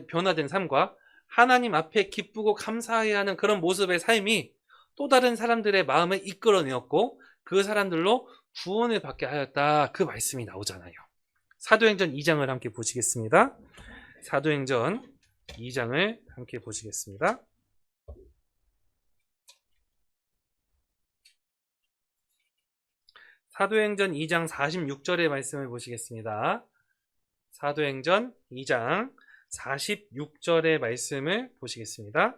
변화된 삶과 하나님 앞에 기쁘고 감사해야 하는 그런 모습의 삶이 또 다른 사람들의 마음을 이끌어내었고 그 사람들로 구원을 받게 하였다, 그 말씀이 나오잖아요. 사도행전 2장을 함께 보시겠습니다. 사도행전 2장을 함께 보시겠습니다. 사도행전 2장 46절의 말씀을 보시겠습니다. 사도행전 2장 46절의 말씀을 보시겠습니다.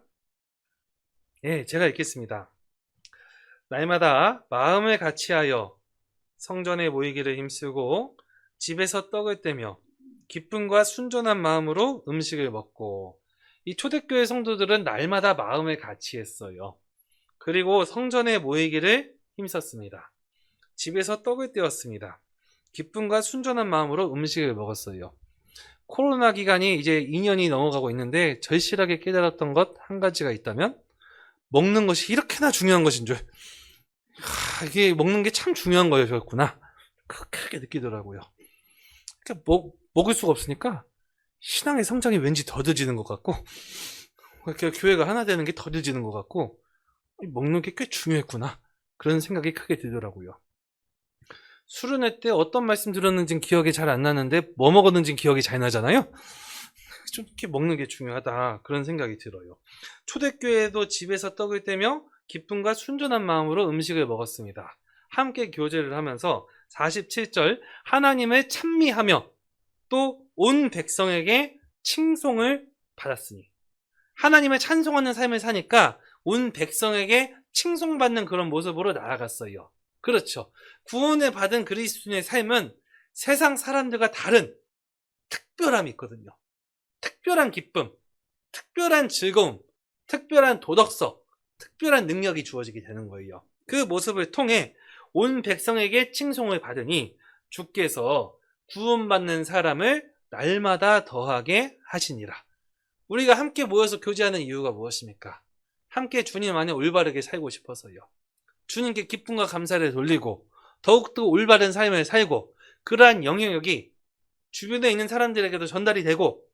예, 제가 읽겠습니다. 날마다 마음을 같이하여 성전에 모이기를 힘쓰고 집에서 떡을 떼며 기쁨과 순전한 마음으로 음식을 먹고. 이 초대교회 성도들은 날마다 마음을 같이했어요. 그리고 성전에 모이기를 힘썼습니다. 집에서 떡을 떼었습니다. 기쁨과 순전한 마음으로 음식을 먹었어요. 코로나 기간이 이제 2년이 넘어가고 있는데 절실하게 깨달았던 것 한 가지가 있다면 먹는 것이 이렇게나 중요한 것인 줄, 이게 먹는 게 참 중요한 거였구나, 크게 느끼더라고요. 그러니까 먹을 수가 없으니까 신앙의 성장이 왠지 더뎌지는 것 같고, 교회가 하나 되는 게 더뎌지는 것 같고, 먹는 게 꽤 중요했구나, 그런 생각이 크게 들더라고요. 수련회 때 어떤 말씀 들었는지는 기억이 잘 안 나는데 뭐 먹었는지는 기억이 잘 나잖아요. 좀 이렇게 먹는 게 중요하다, 그런 생각이 들어요. 초대교회도 집에서 떡을 떼며 기쁨과 순전한 마음으로 음식을 먹었습니다. 함께 교제를 하면서 47절 하나님을 찬미하며 또 온 백성에게 칭송을 받았으니, 하나님을 찬송하는 삶을 사니까 온 백성에게 칭송받는 그런 모습으로 나아갔어요. 그렇죠. 구원을 받은 그리스도인의 삶은 세상 사람들과 다른 특별함이 있거든요. 특별한 기쁨, 특별한 즐거움, 특별한 도덕성, 특별한 능력이 주어지게 되는 거예요. 그 모습을 통해 온 백성에게 칭송을 받으니 주께서 구원받는 사람을 날마다 더하게 하시니라. 우리가 함께 모여서 교제하는 이유가 무엇입니까? 함께 주님 안에 올바르게 살고 싶어서요. 주님께 기쁨과 감사를 돌리고 더욱더 올바른 삶을 살고, 그러한 영향력이 주변에 있는 사람들에게도 전달이 되고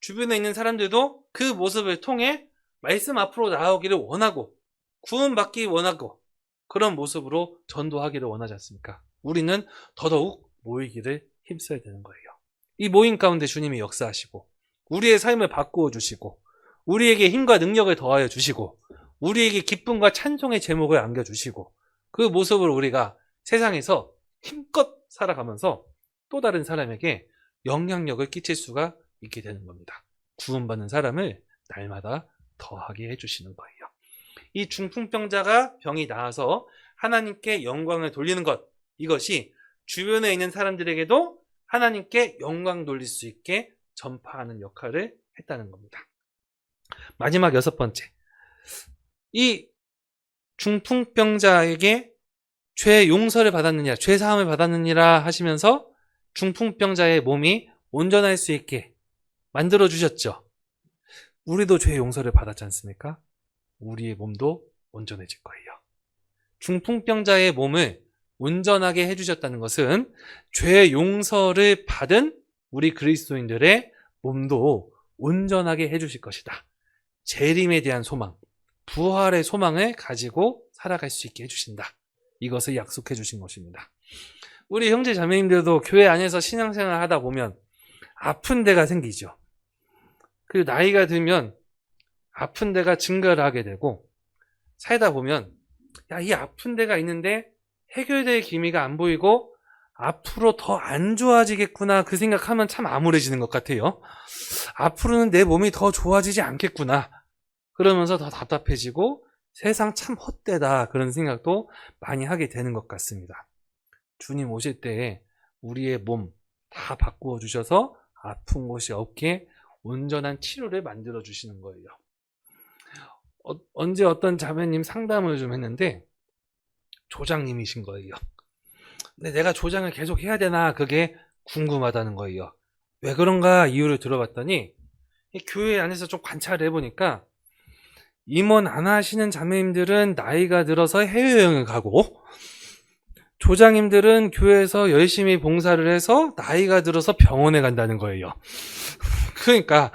주변에 있는 사람들도 그 모습을 통해 말씀 앞으로 나아오기를 원하고 구원받기 원하고 그런 모습으로 전도하기를 원하지 않습니까? 우리는 더더욱 모이기를 힘써야 되는 거예요. 이 모임 가운데 주님이 역사하시고 우리의 삶을 바꾸어 주시고 우리에게 힘과 능력을 더하여 주시고 우리에게 기쁨과 찬송의 제목을 안겨주시고 그 모습을 우리가 세상에서 힘껏 살아가면서 또 다른 사람에게 영향력을 끼칠 수가 있게 되는 겁니다. 구원받는 사람을 날마다 더하게 해주시는 거예요. 이 중풍병자가 병이 나아서 하나님께 영광을 돌리는 것, 이것이 주변에 있는 사람들에게도 하나님께 영광 돌릴 수 있게 전파하는 역할을 했다는 겁니다. 마지막 6번째, 이 중풍병자에게 죄 용서를 받았느냐, 죄 사함을 받았느니라 하시면서 중풍병자의 몸이 온전할 수 있게 만들어 주셨죠. 우리도 죄 용서를 받았지 않습니까? 우리의 몸도 온전해질 거예요. 중풍병자의 몸을 온전하게 해주셨다는 것은 죄 용서를 받은 우리 그리스도인들의 몸도 온전하게 해주실 것이다. 재림에 대한 소망, 부활의 소망을 가지고 살아갈 수 있게 해주신다. 이것을 약속해 주신 것입니다. 우리 형제 자매님들도 교회 안에서 신앙생활 하다 보면 아픈 데가 생기죠. 그리고 나이가 들면 아픈 데가 증가를 하게 되고 살다 보면 이 아픈 데가 있는데 해결될 기미가 안 보이고 앞으로 더 안 좋아지겠구나 그 생각하면 참 암울해지는 것 같아요. 앞으로는 내 몸이 더 좋아지지 않겠구나 그러면서 더 답답해지고 세상 참 헛되다 그런 생각도 많이 하게 되는 것 같습니다. 주님 오실 때 우리의 몸 다 바꾸어 주셔서 아픈 곳이 없게 온전한 치료를 만들어 주시는 거예요. 언제 어떤 자매님 상담을 좀 했는데 조장님이신 거예요. 근데 내가 조장을 계속 해야 되나 그게 궁금하다는 거예요. 왜 그런가 이유를 들어봤더니 교회 안에서 좀 관찰을 해보니까 임원 안 하시는 자매님들은 나이가 들어서 해외여행을 가고 조장님들은 교회에서 열심히 봉사를 해서 나이가 들어서 병원에 간다는 거예요. 그러니까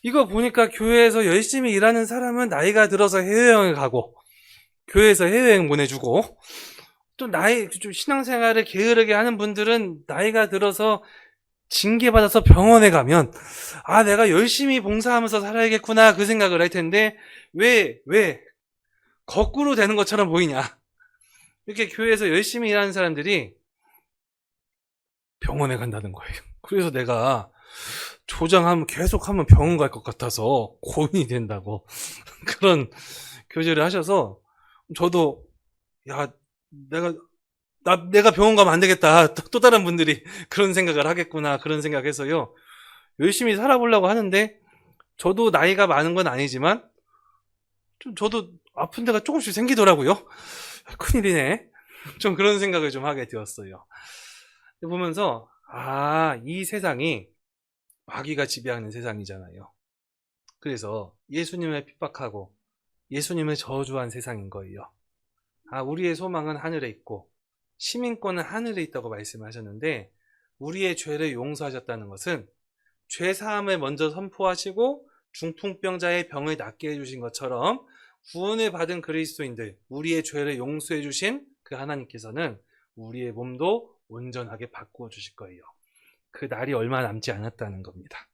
이거 보니까 교회에서 열심히 일하는 사람은 나이가 들어서 해외여행을 가고 교회에서 해외여행 보내주고 또 좀 신앙생활을 게으르게 하는 분들은 나이가 들어서 징계받아서 병원에 가면 내가 열심히 봉사하면서 살아야겠구나 그 생각을 할 텐데 왜 거꾸로 되는 것처럼 보이냐. 이렇게 교회에서 열심히 일하는 사람들이 병원에 간다는 거예요. 그래서 내가 조장하면 계속하면 병원 갈 것 같아서 고민이 된다고 그런 교제를 하셔서 저도 내가 병원 가면 안 되겠다. 또 다른 분들이 그런 생각을 하겠구나. 그런 생각해서요. 열심히 살아보려고 하는데 저도 나이가 많은 건 아니지만 저도 아픈 데가 조금씩 생기더라고요. 큰일이네. 좀 그런 생각을 좀 하게 되었어요. 보면서 이 세상이 마귀가 지배하는 세상이잖아요. 그래서 예수님을 핍박하고 예수님을 저주한 세상인 거예요. 우리의 소망은 하늘에 있고 시민권은 하늘에 있다고 말씀하셨는데 우리의 죄를 용서하셨다는 것은 죄사함을 먼저 선포하시고 중풍병자의 병을 낫게 해주신 것처럼 구원을 받은 그리스도인들, 우리의 죄를 용서해 주신 그 하나님께서는 우리의 몸도 온전하게 바꾸어 주실 거예요. 그 날이 얼마 남지 않았다는 겁니다.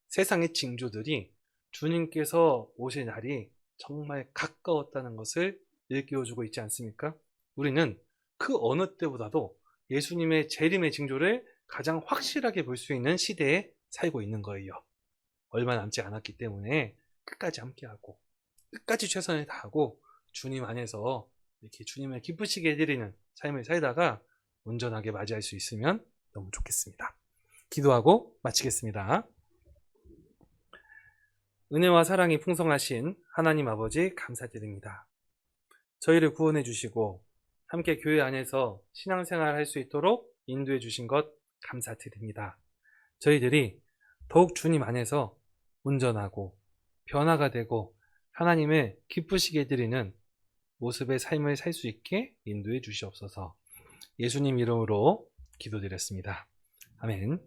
세상의 징조들이 주님께서 오실 날이 정말 가까웠다는 것을 일깨워주고 있지 않습니까? 우리는 그 어느 때보다도 예수님의 재림의 징조를 가장 확실하게 볼 수 있는 시대에 살고 있는 거예요. 얼마 남지 않았기 때문에 끝까지 함께하고 끝까지 최선을 다하고 주님 안에서 이렇게 주님을 기쁘시게 해드리는 삶을 살다가 온전하게 맞이할 수 있으면 너무 좋겠습니다. 기도하고 마치겠습니다. 은혜와 사랑이 풍성하신 하나님 아버지 감사드립니다. 저희를 구원해 주시고 함께 교회 안에서 신앙생활 할 수 있도록 인도해 주신 것 감사드립니다. 저희들이 더욱 주님 안에서 온전하고 변화가 되고 하나님을 기쁘시게 해드리는 모습의 삶을 살 수 있게 인도해 주시옵소서. 예수님 이름으로 기도드렸습니다. 아멘.